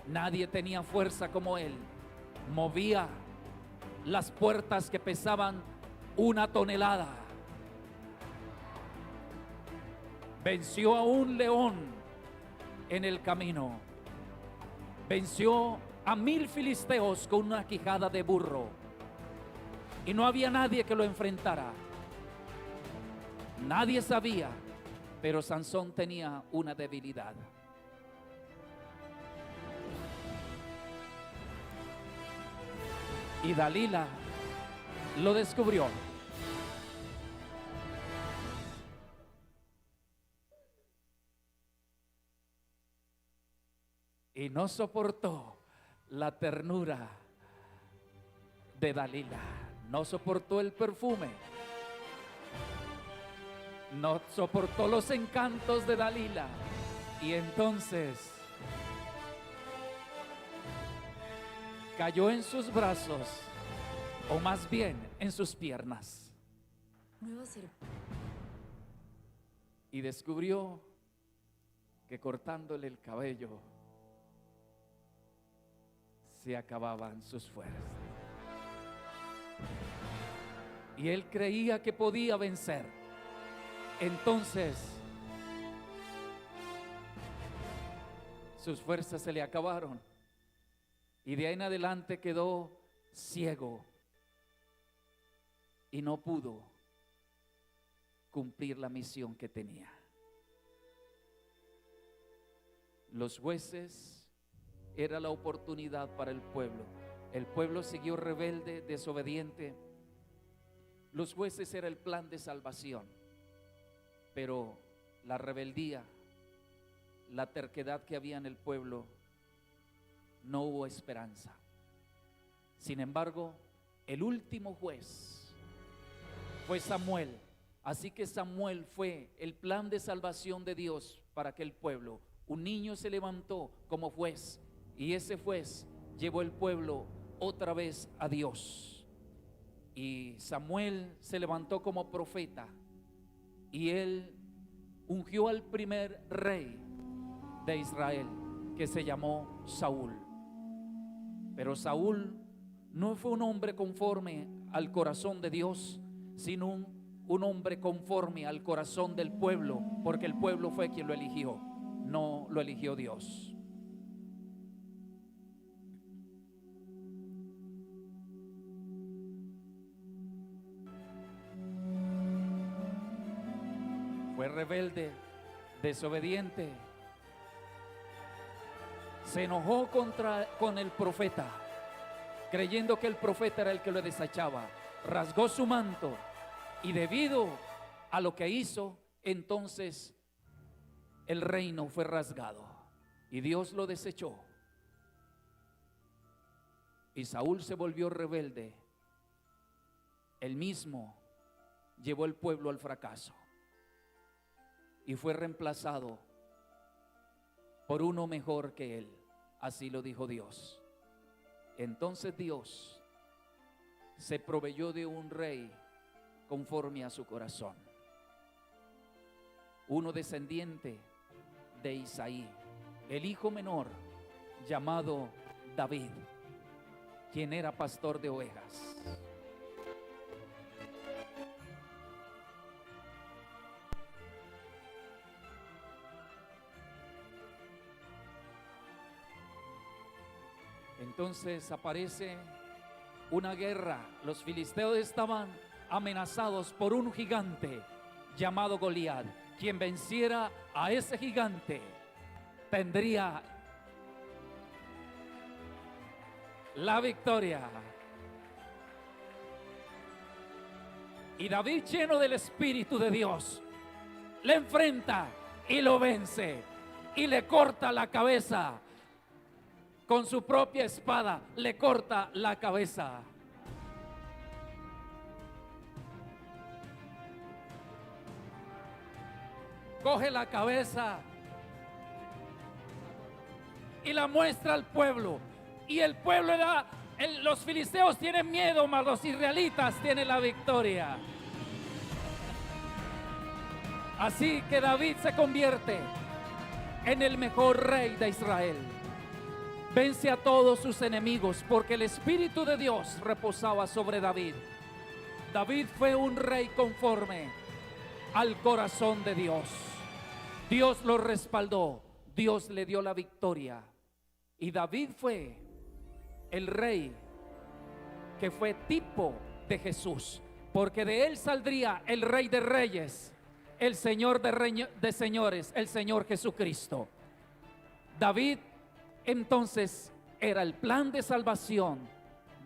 C: Nadie tenía fuerza como él. Movía las puertas que pesaban 1 tonelada. Venció a un león en el camino. Venció a 1000 filisteos con una quijada de burro. Y no había nadie que lo enfrentara. Nadie sabía, pero Sansón tenía una debilidad. Y Dalila lo descubrió. Y no soportó la ternura de Dalila. No soportó el perfume. No soportó los encantos de Dalila. Y entonces cayó en sus brazos, o más bien en sus piernas. Y descubrió que cortándole el cabello se acababan sus fuerzas. Y él creía que podía vencer. Entonces sus fuerzas se le acabaron y de ahí en adelante quedó ciego y no pudo cumplir la misión que tenía. Los jueces era la oportunidad para el pueblo. El pueblo siguió rebelde, desobediente. Los jueces era el plan de salvación, pero la rebeldía, la terquedad que había en el pueblo, no hubo esperanza. Sin embargo, el último juez fue Samuel. Así que Samuel fue el plan de salvación de Dios para aquel pueblo. Un niño se levantó como juez y ese juez llevó el pueblo otra vez a Dios. Y Samuel se levantó como profeta y él ungió al primer rey de Israel, que se llamó Saúl. Pero Saúl no fue un hombre conforme al corazón de Dios, sino un hombre conforme al corazón del pueblo, porque el pueblo fue quien lo eligió, no lo eligió Dios. Fue rebelde, desobediente. Se enojó con el profeta, creyendo que el profeta era el que lo desechaba. Rasgó su manto y debido a lo que hizo, entonces el reino fue rasgado y Dios lo desechó. Y Saúl se volvió rebelde. Él mismo llevó el pueblo al fracaso y fue reemplazado por uno mejor que él. Así lo dijo Dios. Entonces Dios se proveyó de un rey conforme a su corazón, uno descendiente de Isaí, el hijo menor llamado David, quien era pastor de ovejas. Entonces aparece una guerra. Los filisteos estaban amenazados por un gigante llamado Goliat, quien venciera a ese gigante tendría la victoria. Y David, lleno del Espíritu de Dios, le enfrenta y lo vence y le corta la cabeza. Con su propia espada le corta la cabeza. Coge la cabeza y la muestra al pueblo. Y el pueblo los filisteos tienen miedo, mas los israelitas tienen la victoria. Así que David se convierte en el mejor rey de Israel. Vence a todos sus enemigos porque el Espíritu de Dios reposaba sobre David. David fue un rey conforme al corazón de Dios. Dios lo respaldó, Dios le dio la victoria. Y David fue el rey que fue tipo de Jesús, porque de él saldría el Rey de Reyes, el Señor de señores, el Señor Jesucristo. David entonces era el plan de salvación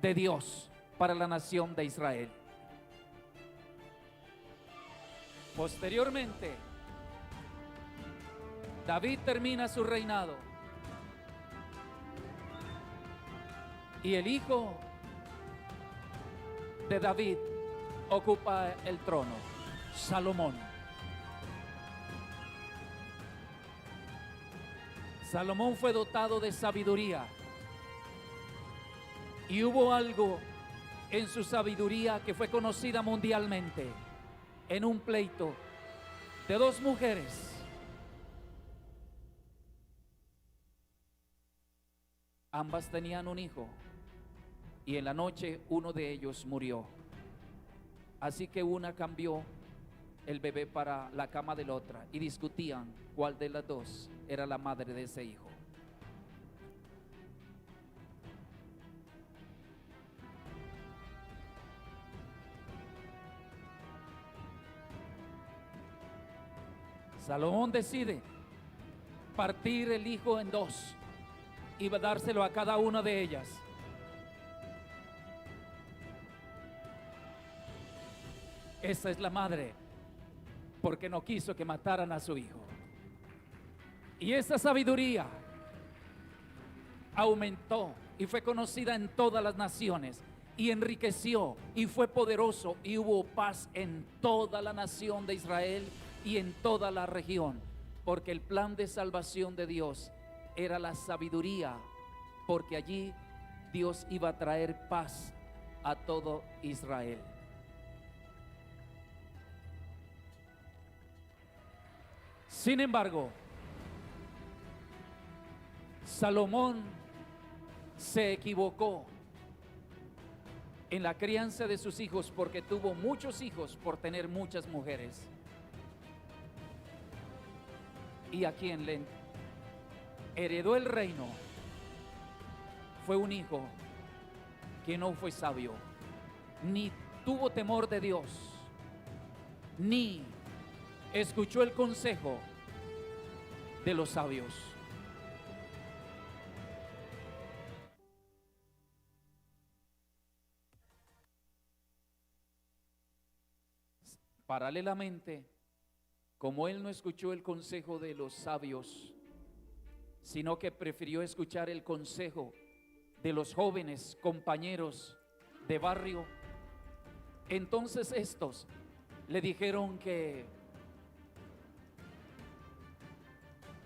C: de Dios para la nación de Israel. Posteriormente, David termina su reinado y el hijo de David ocupa el trono, Salomón. Salomón fue dotado de sabiduría y hubo algo en su sabiduría que fue conocida mundialmente en un pleito de dos mujeres. Ambas tenían un hijo y en la noche uno de ellos murió. Así que una cambió el bebé para la cama de la otra y discutían cuál de las dos era la madre de ese hijo. Salomón decide partir el hijo en dos y dárselo a cada una de ellas. Esa es la madre, porque no quiso que mataran a su hijo. Y esa sabiduría aumentó y fue conocida en todas las naciones y enriqueció y fue poderoso y hubo paz en toda la nación de Israel y en toda la región, porque el plan de salvación de Dios era la sabiduría, porque allí Dios iba a traer paz a todo Israel. Sin embargo, Salomón se equivocó en la crianza de sus hijos porque tuvo muchos hijos por tener muchas mujeres. Y a quien le heredó el reino fue un hijo que no fue sabio, ni tuvo temor de Dios, ni escuchó el consejo de los sabios. Paralelamente, como él no escuchó el consejo de los sabios, sino que prefirió escuchar el consejo de los jóvenes compañeros de barrio, entonces estos le dijeron que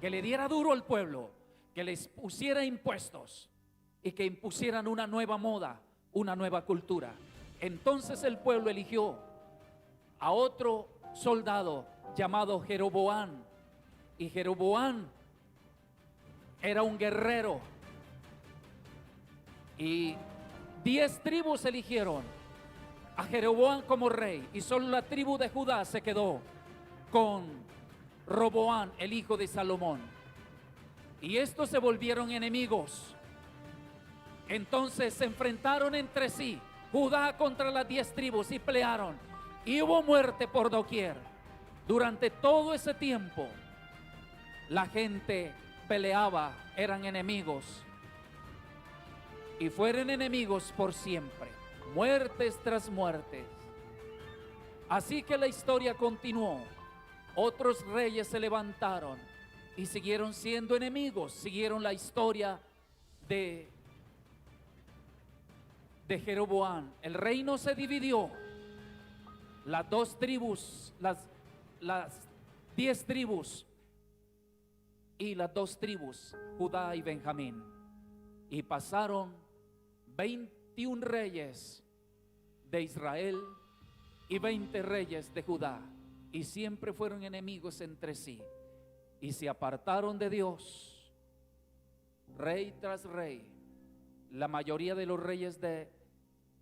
C: le diera duro al pueblo, que les pusiera impuestos y que impusieran una nueva moda, una nueva cultura. Entonces el pueblo eligió a otro soldado llamado Jeroboam, y Jeroboam era un guerrero, y 10 tribus eligieron a Jeroboam como rey, y solo la tribu de Judá se quedó con Roboam, el hijo de Salomón, y estos se volvieron enemigos. Entonces se enfrentaron entre sí, Judá contra las 10 tribus, y pelearon, y hubo muerte por doquier. Durante todo ese tiempo, la gente peleaba, eran enemigos. Y fueron enemigos por siempre, muertes tras muertes. Así que la historia continuó. Otros reyes se levantaron y siguieron siendo enemigos. Siguieron la historia de Jeroboam. El reino se dividió. Las 2 tribus, las 10 tribus y las 2 tribus, Judá y Benjamín. Y pasaron 21 reyes de Israel y 20 reyes de Judá, y siempre fueron enemigos entre sí, y se apartaron de Dios, rey tras rey. La mayoría de los reyes de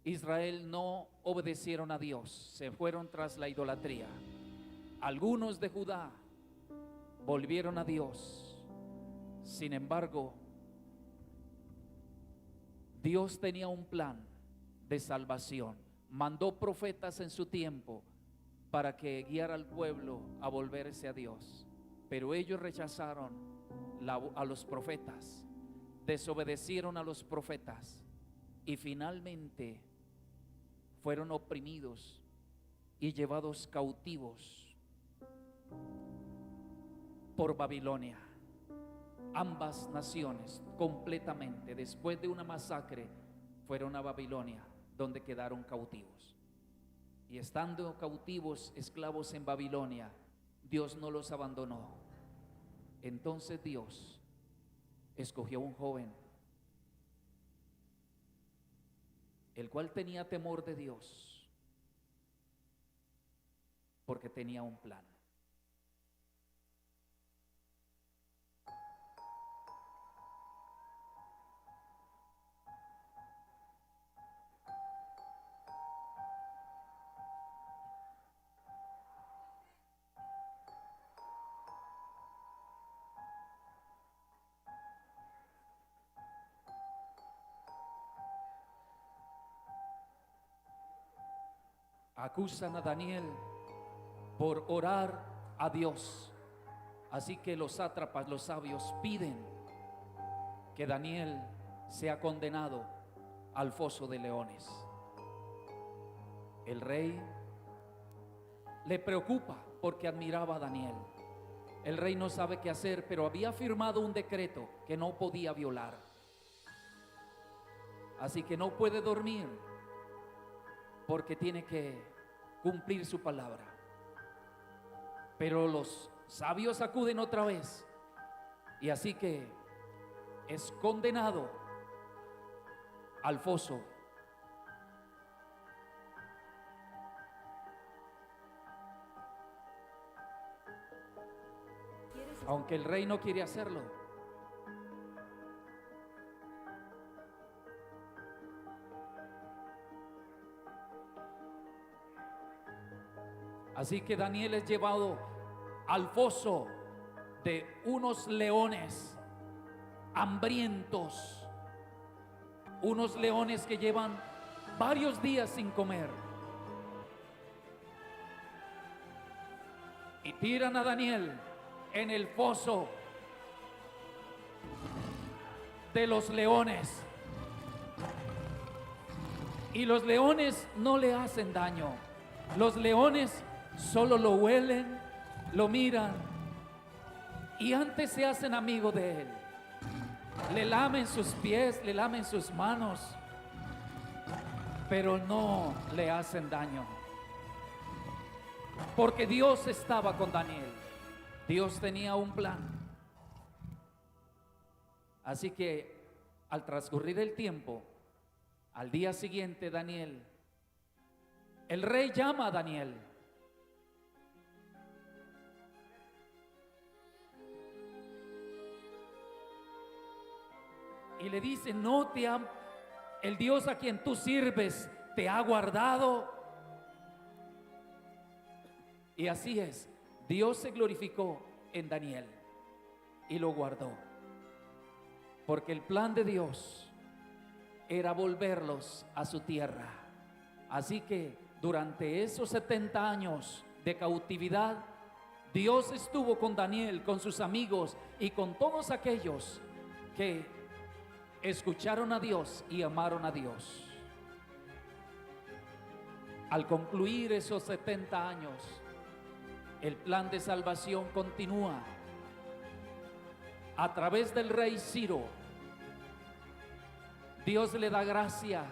C: Israel no obedecieron a Dios, se fueron tras la idolatría. Algunos de Judá volvieron a Dios. Sin embargo, Dios tenía un plan de salvación. Mandó profetas en su tiempo para que guiara al pueblo a volverse a Dios. Pero ellos rechazaron a los profetas, desobedecieron a los profetas y finalmente fueron oprimidos y llevados cautivos por Babilonia. Ambas naciones completamente, después de una masacre, fueron a Babilonia, donde quedaron cautivos. Y estando cautivos, esclavos en Babilonia, Dios no los abandonó. Entonces Dios escogió un joven, el cual tenía temor de Dios, porque tenía un plan. Acusan a Daniel por orar a Dios. Así que los sátrapas, los sabios, piden que Daniel sea condenado al foso de leones. El rey le preocupa porque admiraba a Daniel. El rey no sabe qué hacer, pero había firmado un decreto que no podía violar. Así que no puede dormir porque tiene que cumplir su palabra. Pero los sabios acuden otra vez, y así que es condenado al foso. Aunque el rey no quiere hacerlo. Así que Daniel es llevado al foso de unos leones hambrientos, unos leones que llevan varios días sin comer, y tiran a Daniel en el foso de los leones, y los leones no le hacen daño. Los leones solo lo huelen, lo miran, y antes se hacen amigos de él. Le lamen sus pies, le lamen sus manos, pero no le hacen daño, porque Dios estaba con Daniel. Dios tenía un plan. Así que al transcurrir el tiempo, al día siguiente, el rey llama a Daniel. Y le dice: el Dios a quien tú sirves te ha guardado. Y así es, Dios se glorificó en Daniel y lo guardó, porque el plan de Dios era volverlos a su tierra. Así que durante esos 70 años de cautividad, Dios estuvo con Daniel, con sus amigos y con todos aquellos que escucharon a Dios y amaron a Dios. Al concluir esos 70 años, el plan de salvación continúa a través del rey Ciro. Dios le da gracia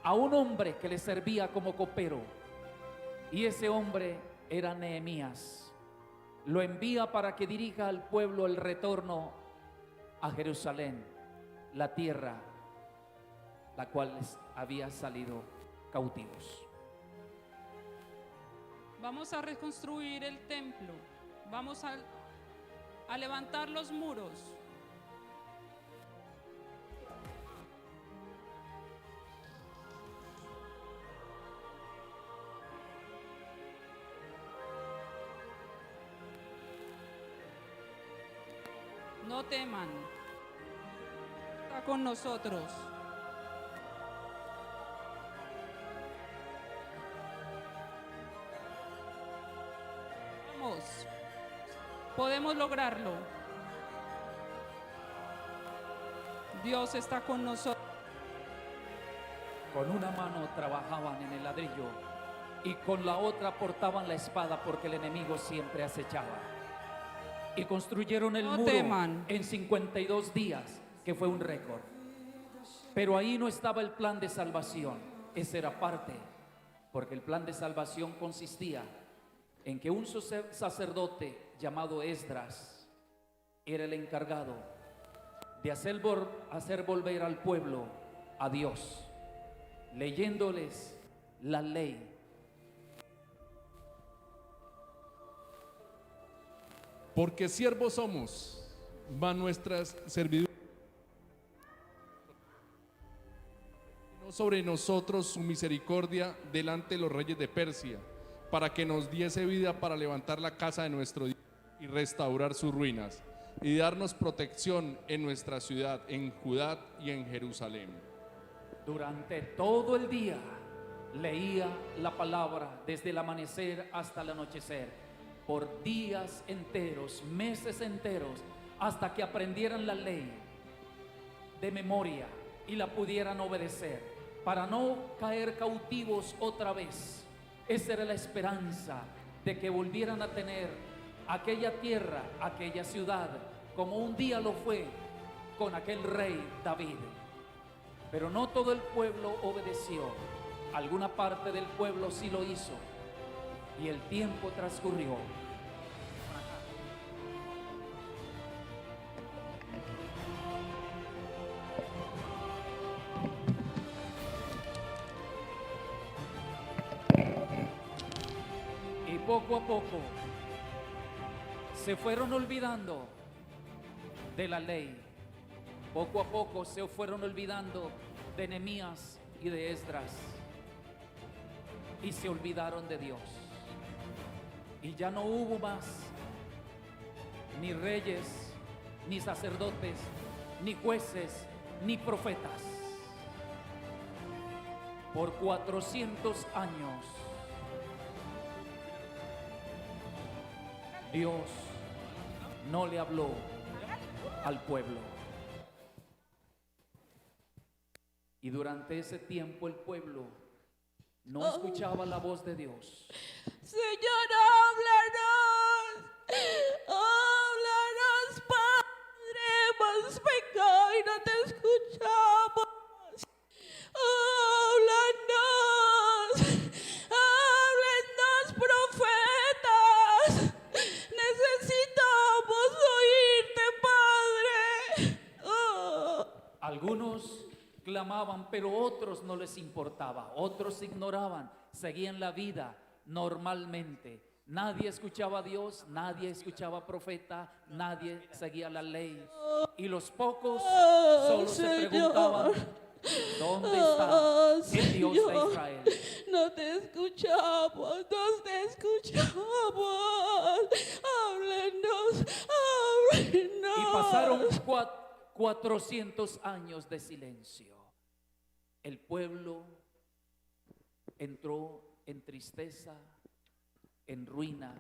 C: a un hombre que le servía como copero, y ese hombre era Nehemías. Lo envía para que dirija al pueblo el retorno a Jerusalén, la tierra la cual les había salido cautivos.
F: Vamos a reconstruir el templo, vamos a levantar los muros. No teman, está con nosotros. Vamos, podemos lograrlo. Dios está con nosotros.
C: Con una mano trabajaban en el ladrillo y con la otra portaban la espada, porque el enemigo siempre acechaba. Y construyeron el
F: No
C: muro
F: teman.
C: en 52 días, que fue un récord. Pero ahí no estaba el plan de salvación, esa era parte, porque el plan de salvación consistía en que un sacerdote llamado Esdras era el encargado de hacer volver al pueblo a Dios, leyéndoles la ley.
G: Porque siervos somos, va nuestras servidumbres sobre nosotros su misericordia delante de los reyes de Persia, para que nos diese vida para levantar la casa de nuestro Dios y restaurar sus ruinas, y darnos protección en nuestra ciudad, en Judá y en Jerusalén.
C: Durante todo el día leía la palabra desde el amanecer hasta el anochecer, por días enteros, meses enteros, hasta que aprendieran la ley de memoria y la pudieran obedecer, para no caer cautivos otra vez. Esa era la esperanza, de que volvieran a tener aquella tierra, aquella ciudad, como un día lo fue con aquel rey David. Pero no todo el pueblo obedeció, alguna parte del pueblo sí lo hizo, y el tiempo transcurrió. Y poco a poco se fueron olvidando de la ley. Poco a poco se fueron olvidando de Nehemías y de Esdras, y se olvidaron de Dios. Y ya no hubo más ni reyes, ni sacerdotes, ni jueces, ni profetas. Por 400 años Dios no le habló al pueblo. Y durante ese tiempo el pueblo no escuchaba la voz de Dios.
E: Señor, háblanos, háblanos, Padre, hemos pecado y no te escuchamos. Háblanos, háblanos, profetas, necesitamos oírte, Padre.
C: Algunos clamaban, pero otros no les importaba, otros ignoraban, seguían la vida normalmente. Nadie escuchaba a Dios, nadie escuchaba a profeta, nadie seguía la ley. Y los pocos solo se preguntaban, ¿dónde está el Dios de Israel?
E: No te escuchamos, no te escuchamos. Háblanos, háblanos.
C: Y pasaron 400 años de silencio. El pueblo entró en tristeza, en ruina,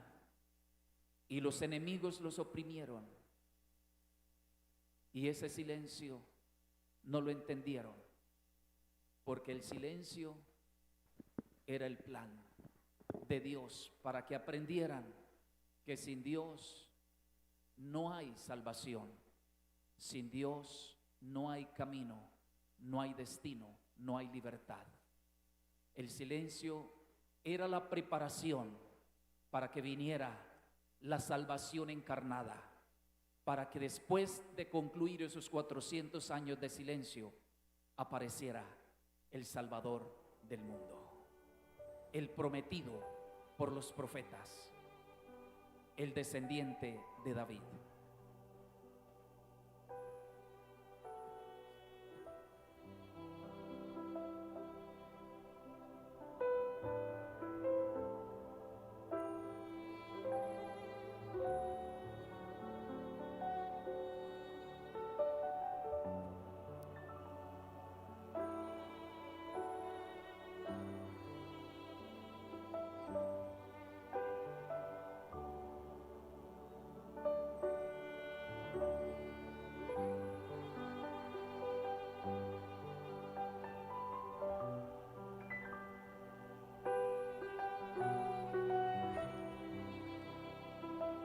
C: y los enemigos los oprimieron. Y ese silencio no lo entendieron, porque el silencio era el plan de Dios para que aprendieran que sin Dios no hay salvación, sin Dios no hay camino, no hay destino, no hay libertad. El silencio era la preparación para que viniera la salvación encarnada, para que después de concluir esos 400 años de silencio apareciera el Salvador del mundo, el prometido por los profetas, el descendiente de David.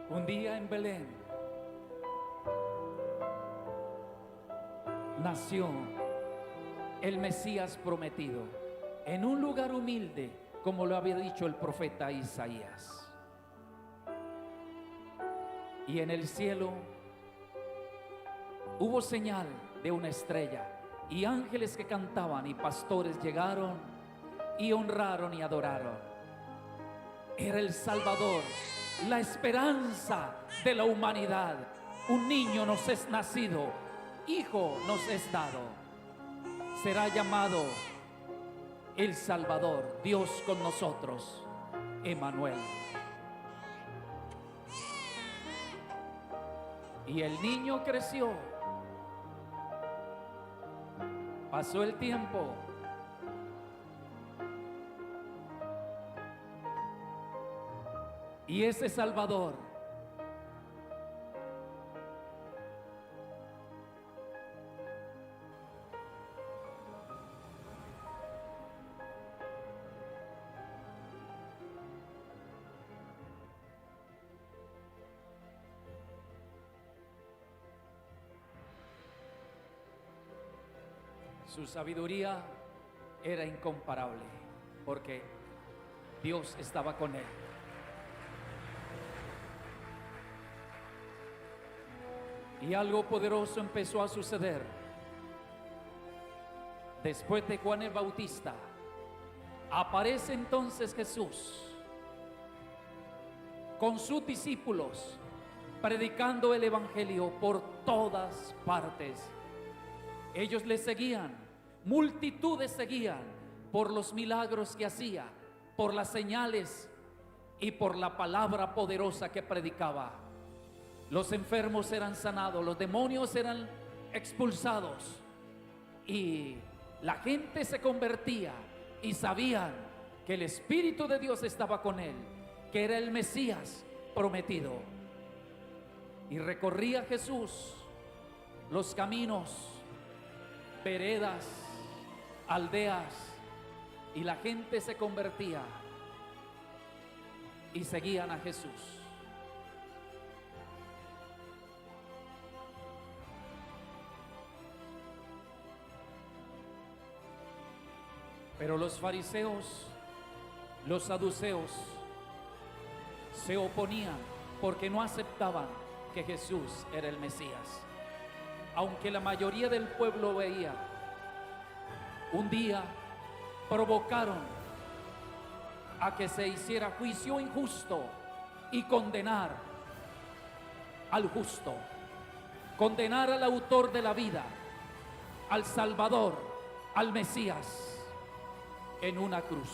C: Un día en Belén nació el Mesías prometido en un lugar humilde, como lo había dicho el profeta Isaías. Y en el cielo hubo señal de una estrella, y ángeles que cantaban y pastores llegaron y honraron y adoraron. Era el Salvador, la esperanza de la humanidad. Un niño nos es nacido, hijo nos es dado. Será llamado el Salvador, Dios con nosotros, Emmanuel. Y el niño creció. Pasó el tiempo. Y ese Salvador su sabiduría era incomparable, porque Dios estaba con él. Y algo poderoso empezó a suceder. Después de Juan el Bautista, aparece entonces Jesús con sus discípulos, predicando el evangelio por todas partes. Ellos le seguían, multitudes seguían por los milagros que hacía, por las señales y por la palabra poderosa que predicaba. Los enfermos eran sanados, los demonios eran expulsados, y la gente se convertía y sabían que el Espíritu de Dios estaba con él, que era el Mesías prometido. Y recorría Jesús los caminos, veredas, aldeas, y la gente se convertía y seguían a Jesús. Pero los fariseos, los saduceos, se oponían porque no aceptaban que Jesús era el Mesías. Aunque la mayoría del pueblo veía, un día provocaron a que se hiciera juicio injusto y condenar al justo, condenar al autor de la vida, al Salvador, al Mesías, en una cruz.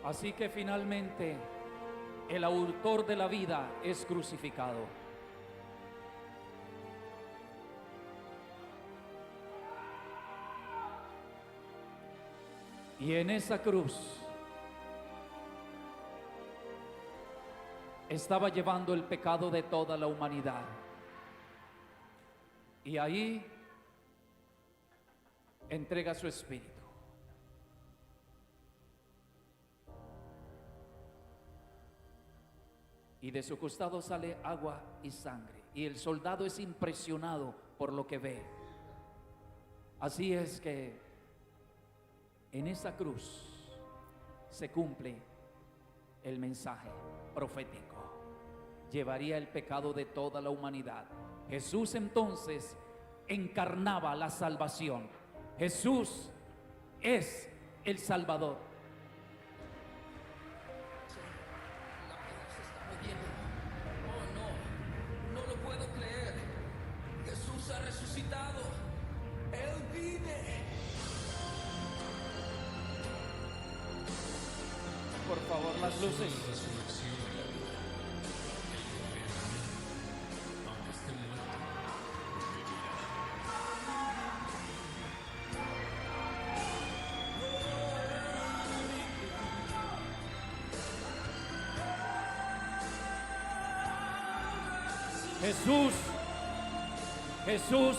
C: Así que finalmente el autor de la vida es crucificado. Y en esa cruz estaba llevando el pecado de toda la humanidad. Y ahí entrega su espíritu. Y de su costado sale agua y sangre. Y el soldado es impresionado por lo que ve. Así es que en esa cruz se cumple el mensaje profético. Llevaría el pecado de toda la humanidad. Jesús entonces encarnaba la salvación. Jesús es el Salvador.
H: Oh no, no lo puedo creer. Jesús ha resucitado. Él vive.
C: Por favor, las luces. Jesús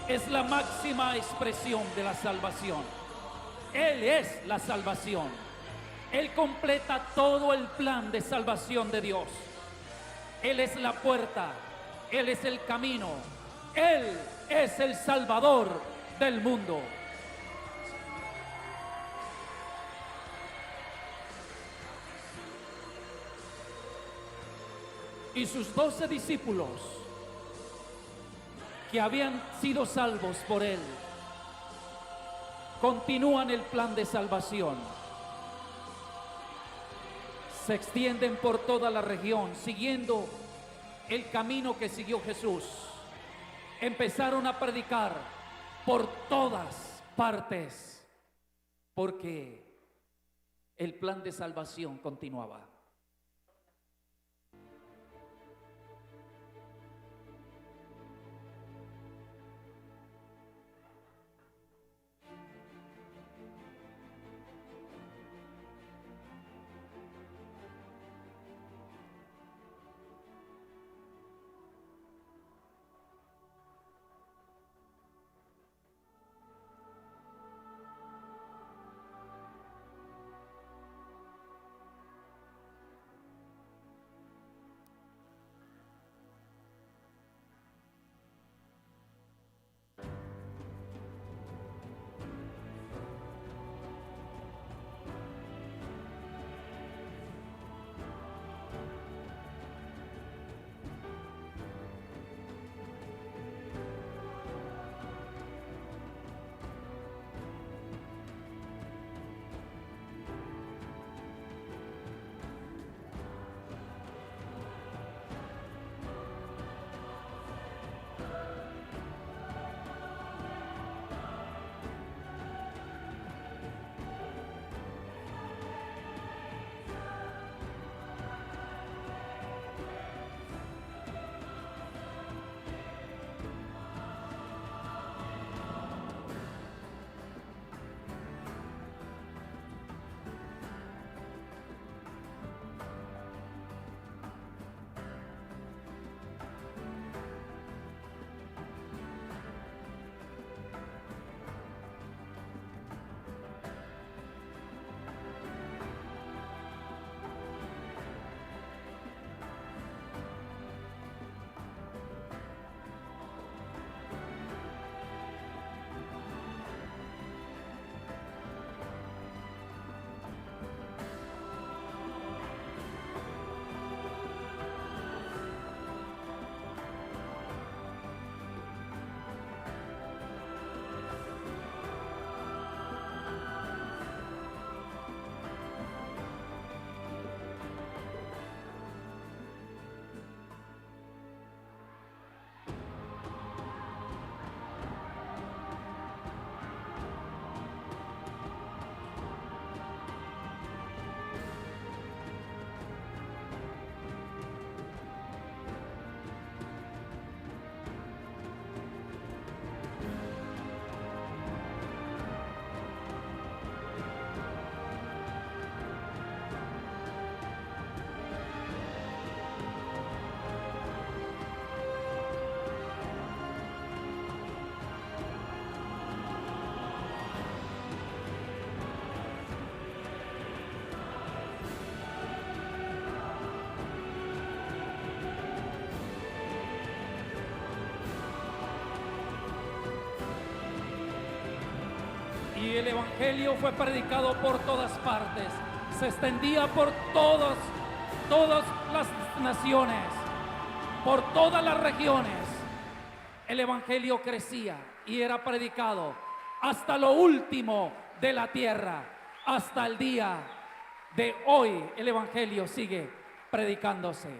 C: es la máxima expresión de la salvación. Él es la salvación. Él completa todo el plan de salvación de Dios. Él es la puerta, Él es el camino, Él es el Salvador del mundo. Y sus 12 discípulos, que habían sido salvos por Él, continúan el plan de salvación. Se extienden por toda la región, siguiendo el camino que siguió Jesús. Empezaron a predicar por todas partes, porque el plan de salvación continuaba. Y el evangelio fue predicado por todas partes, se extendía por todas las naciones, por todas las regiones. El evangelio crecía y era predicado hasta lo último de la tierra. Hasta el día de hoy el evangelio sigue predicándose.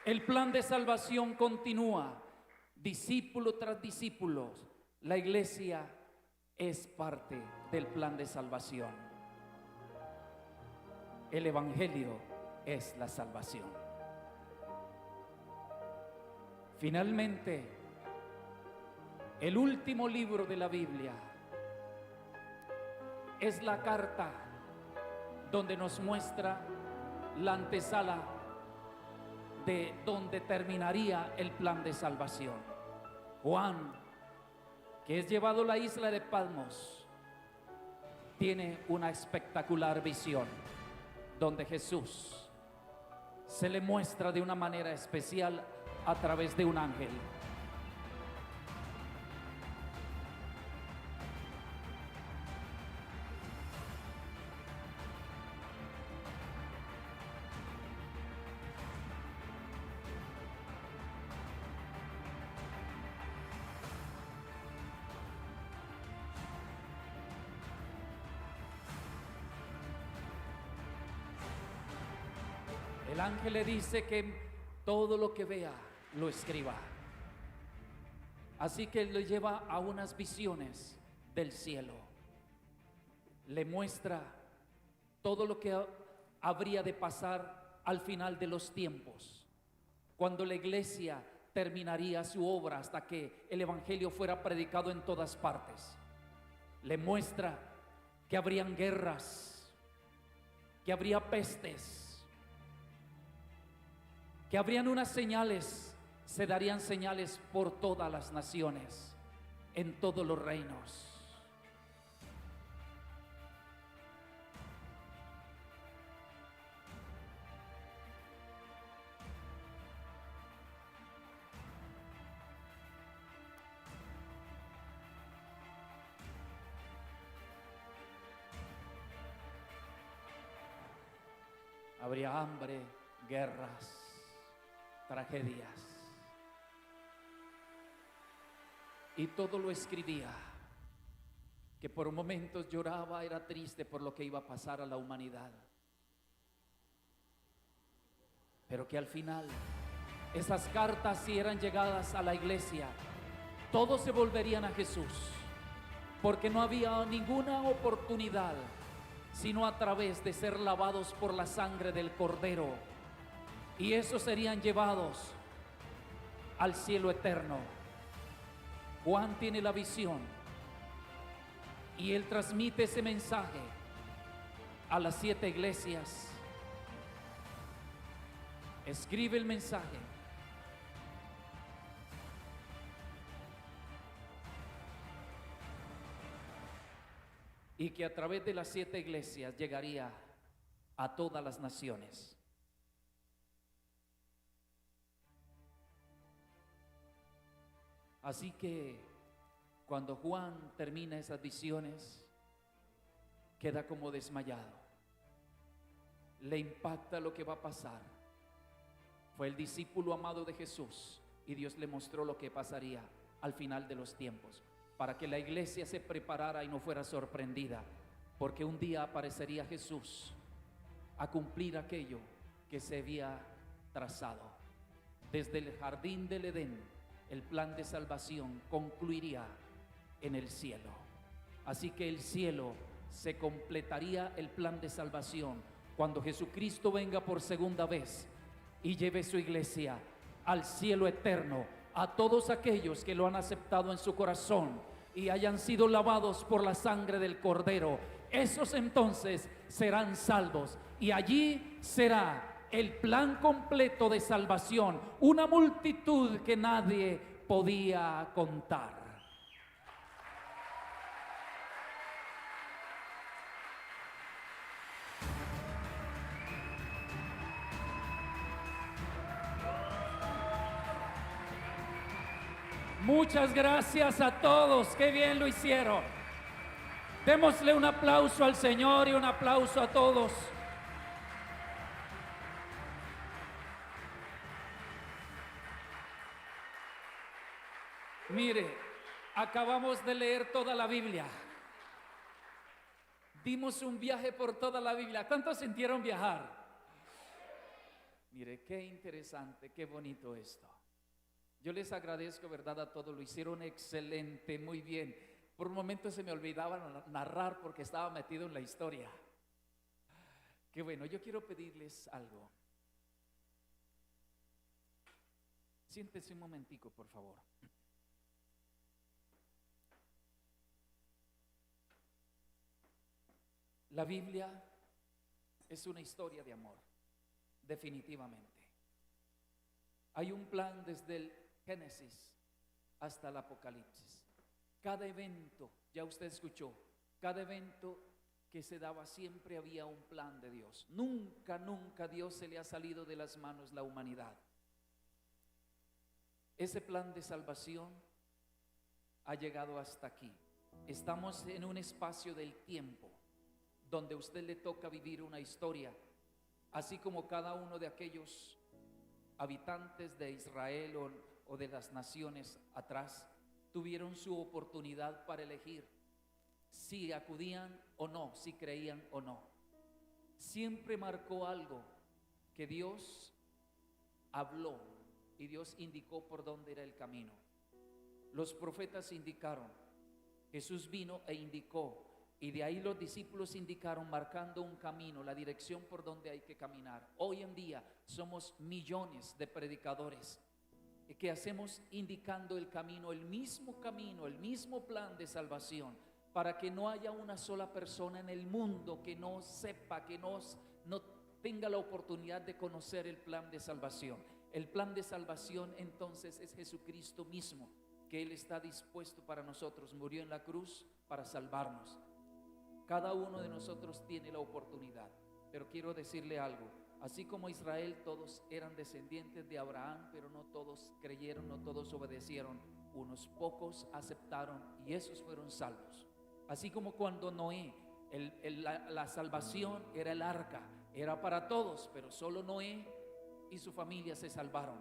C: El plan de salvación continúa, discípulo tras discípulo. La iglesia es parte del plan de salvación. El evangelio es la salvación. Finalmente, el último libro de la Biblia es la carta donde nos muestra la antesala de donde terminaría el plan de salvación. Juan, que es llevado a la isla de Patmos, tiene una espectacular visión donde Jesús se le muestra de una manera especial a través de un ángel. El ángel le dice que todo lo que vea lo escriba. Así que lo lleva a unas visiones del cielo. Le muestra todo lo que habría de pasar al final de los tiempos, cuando la iglesia terminaría su obra hasta que el evangelio fuera predicado en todas partes. Le muestra que habrían guerras, que habría pestes, que habrían unas señales, se darían señales por todas las naciones, en todos los reinos. Habría hambre, guerras, tragedias. Y todo lo escribía, que por momentos lloraba, era triste por lo que iba a pasar a la humanidad, pero que al final esas cartas, si eran llegadas a la iglesia, todos se volverían a Jesús, porque no había ninguna oportunidad sino a través de ser lavados por la sangre del Cordero, y esos serían llevados al cielo eterno. Juan tiene la visión y él transmite ese mensaje a las 7 iglesias. Escribe el mensaje. Y que a través de las 7 iglesias llegaría a todas las naciones. Así que cuando Juan termina esas visiones, queda como desmayado. Le impacta lo que va a pasar. Fue el discípulo amado de Jesús y Dios le mostró lo que pasaría al final de los tiempos, para que la iglesia se preparara y no fuera sorprendida, porque un día aparecería Jesús a cumplir aquello que se había trazado. Desde el jardín del Edén, el plan de salvación concluiría en el cielo. Así que el cielo se completaría el plan de salvación cuando Jesucristo venga por segunda vez y lleve su iglesia al cielo eterno, a todos aquellos que lo han aceptado en su corazón y hayan sido lavados por la sangre del Cordero. Esos entonces serán salvos, y allí será el plan completo de salvación, una multitud que nadie podía contar. Muchas gracias a todos, qué bien lo hicieron. Démosle un aplauso al Señor y un aplauso a todos. Mire, acabamos de leer toda la Biblia. Dimos un viaje por toda la Biblia. ¿Cuántos sintieron viajar? Mire, qué interesante, qué bonito esto. Yo les agradezco, verdad, a todos. Lo hicieron excelente, muy bien. Por un momento se me olvidaba narrar porque estaba metido en la historia. Qué bueno, yo quiero pedirles algo. Siéntese un momentico, por favor. La Biblia es una historia de amor, definitivamente. Hay un plan desde el Génesis hasta el Apocalipsis. Cada evento, ya usted escuchó, cada evento que se daba siempre había un plan de Dios. Nunca, nunca Dios se le ha salido de las manos la humanidad. Ese plan de salvación ha llegado hasta aquí. Estamos en un espacio del tiempo donde a usted le toca vivir una historia, así como cada uno de aquellos habitantes de Israel o de las naciones atrás tuvieron su oportunidad para elegir si acudían o no, si creían o no. Siempre marcó algo que Dios habló y Dios indicó por dónde era el camino. Los profetas indicaron, Jesús vino e indicó, y de ahí los discípulos indicaron, marcando un camino, la dirección por donde hay que caminar. Hoy en día somos millones de predicadores que hacemos indicando el camino, el mismo plan de salvación, para que no haya una sola persona en el mundo que no sepa, que no tenga la oportunidad de conocer el plan de salvación. El plan de salvación entonces es Jesucristo mismo, que Él está dispuesto para nosotros, murió en la cruz para salvarnos. Cada uno de nosotros tiene la oportunidad, pero quiero decirle algo. Así como Israel, todos eran descendientes de Abraham, pero no todos creyeron, no todos obedecieron. Unos pocos aceptaron y esos fueron salvos. Así como cuando Noé, la salvación era el arca, era para todos, pero solo Noé y su familia se salvaron.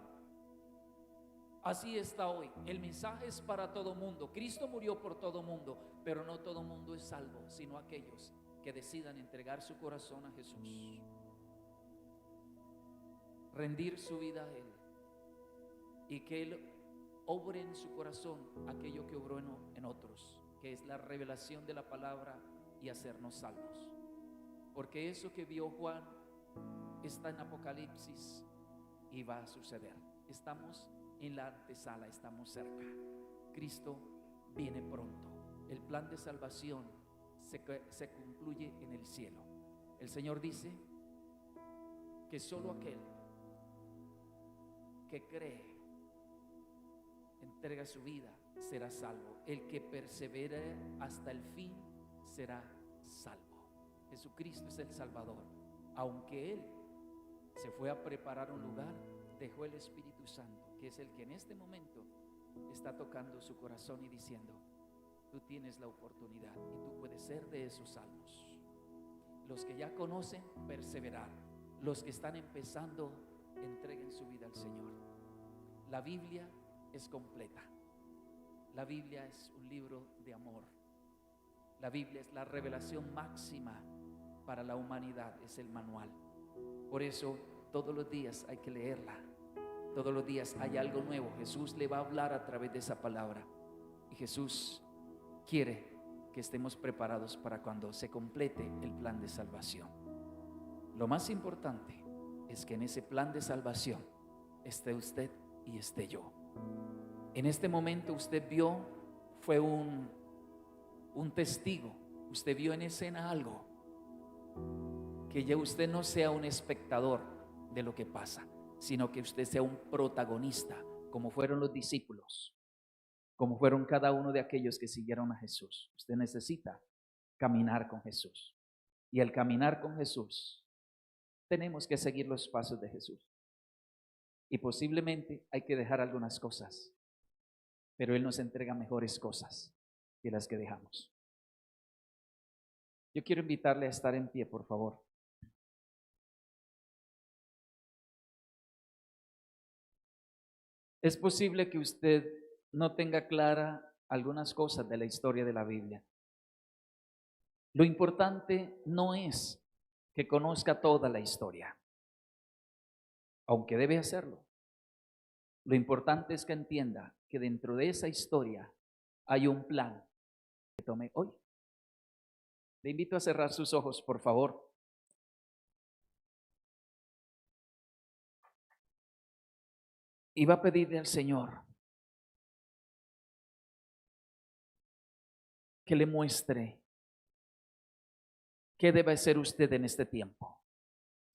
C: Así está hoy. El mensaje es para todo mundo. Cristo murió por todo mundo, pero no todo mundo es salvo, sino aquellos que decidan entregar su corazón a Jesús, rendir su vida a Él, y que Él obre en su corazón aquello que obró en otros, que es la revelación de la palabra y hacernos salvos. Porque eso que vio Juan está en Apocalipsis y va a suceder. Estamos en la antesala, estamos cerca. Cristo viene pronto. El plan de salvación se concluye en el cielo. El Señor dice que solo aquel que cree, entrega su vida, será salvo. El que persevere hasta el fin será salvo. Jesucristo es el Salvador. Aunque Él se fue a preparar un lugar, dejó el Espíritu Santo, que es el que en este momento está tocando su corazón y diciendo: tú tienes la oportunidad y tú puedes ser de esos salvos. Los que ya conocen, perseverar. Los que están empezando, entreguen su vida al Señor. La Biblia es completa. La Biblia es un libro de amor. La Biblia es la revelación máxima para la humanidad, es el manual. Por eso todos los días hay que leerla. Todos los días hay algo nuevo. Jesús le va a hablar a través de esa palabra. Y Jesús quiere que estemos preparados para cuando se complete el plan de salvación. Lo más importante es que en ese plan de salvación esté usted y esté yo. En este momento usted vio, fue un testigo. Usted vio en escena algo. Que ya usted no sea un espectador de lo que pasa, sino que usted sea un protagonista, como fueron los discípulos, como fueron cada uno de aquellos que siguieron a Jesús. Usted necesita caminar con Jesús. Y al caminar con Jesús, tenemos que seguir los pasos de Jesús. Y posiblemente hay que dejar algunas cosas, pero Él nos entrega mejores cosas que las que dejamos. Yo quiero invitarle a estar en pie, por favor. Es posible que usted no tenga clara algunas cosas de la historia de la Biblia. Lo importante no es que conozca toda la historia, aunque debe hacerlo. Lo importante es que entienda que dentro de esa historia hay un plan que tome hoy. Le invito a cerrar sus ojos, por favor. Y va a pedirle al Señor que le muestre qué debe hacer usted en este tiempo.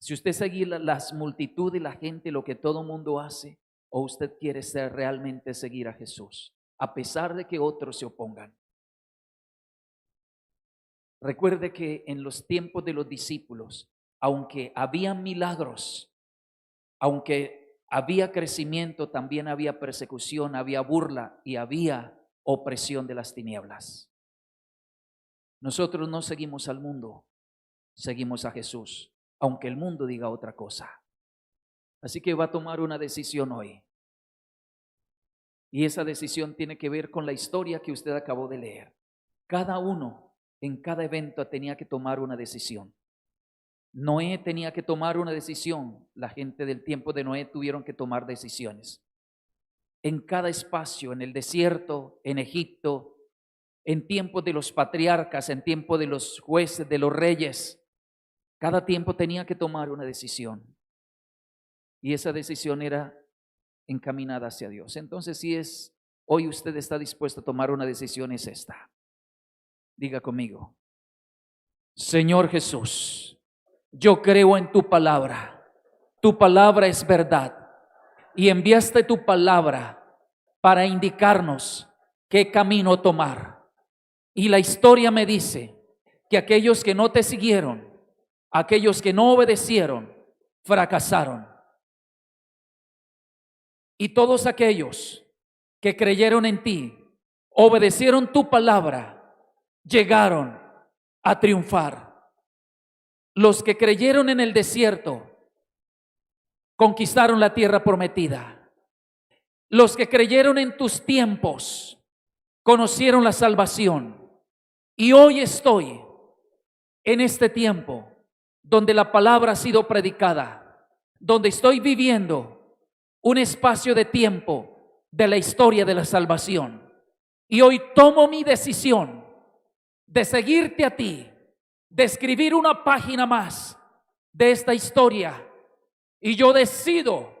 C: Si usted sigue las multitudes y la gente, lo que todo mundo hace, o usted quiere realmente seguir a Jesús, a pesar de que otros se opongan. Recuerde que en los tiempos de los discípulos, aunque había milagros, aunque había crecimiento, también había persecución, había burla y había opresión de las tinieblas. Nosotros no seguimos al mundo, seguimos a Jesús, aunque el mundo diga otra cosa. Así que va a tomar una decisión hoy. Y esa decisión tiene que ver con la historia que usted acabó de leer. Cada uno en cada evento tenía que tomar una decisión. Noé tenía que tomar una decisión. La gente del tiempo de Noé tuvieron que tomar decisiones. En cada espacio, en el desierto, en Egipto, en tiempos de los patriarcas, en tiempo de los jueces, de los reyes, cada tiempo tenía que tomar una decisión. Y esa decisión era encaminada hacia Dios. Entonces, si hoy usted está dispuesto a tomar una decisión, es esta. Diga conmigo: Señor Jesús, yo creo en tu palabra. Tu palabra es verdad. Y enviaste tu palabra para indicarnos qué camino tomar. Y la historia me dice que aquellos que no te siguieron, aquellos que no obedecieron, fracasaron. Y todos aquellos que creyeron en ti, obedecieron tu palabra, llegaron a triunfar. Los que creyeron en el desierto, conquistaron la tierra prometida. Los que creyeron en tus tiempos, conocieron la salvación. Y hoy estoy en este tiempo donde la palabra ha sido predicada, donde estoy viviendo un espacio de tiempo de la historia de la salvación. Y hoy tomo mi decisión de seguirte a ti, de escribir una página más de esta historia. Y yo decido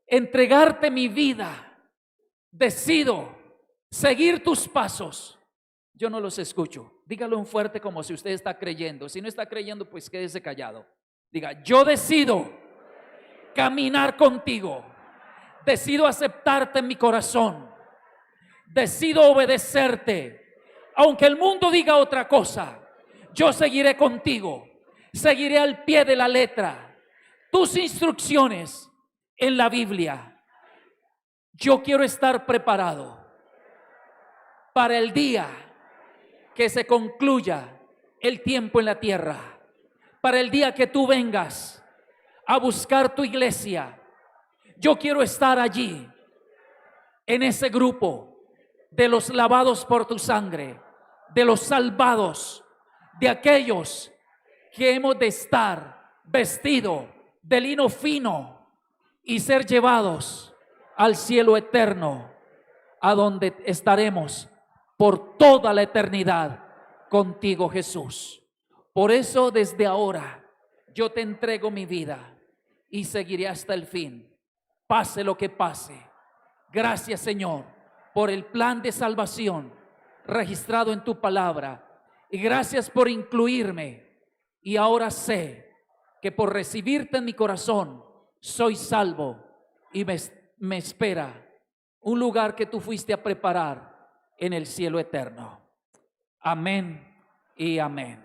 C: entregarte mi vida, decido seguir tus pasos. Yo no los escucho. Dígalo en fuerte como si usted está creyendo. Si no está creyendo, pues quédese callado. Diga: yo decido caminar contigo. Decido aceptarte en mi corazón. Decido obedecerte. Aunque el mundo diga otra cosa, yo seguiré contigo. Seguiré al pie de la letra tus instrucciones en la Biblia. Yo quiero estar preparado para el día que se concluya el tiempo en la tierra, para el día que tú vengas a buscar tu iglesia. Yo quiero estar allí, en ese grupo de los lavados por tu sangre, de los salvados, de aquellos que hemos de estar vestidos de lino fino y ser llevados al cielo eterno, a donde estaremos por toda la eternidad contigo, Jesús. Por eso desde ahora yo te entrego mi vida y seguiré hasta el fin, pase lo que pase. Gracias, Señor, por el plan de salvación registrado en tu palabra, y gracias por incluirme. Y ahora sé que por recibirte en mi corazón soy salvo y me espera un lugar que tú fuiste a preparar en el cielo eterno. Amén y amén.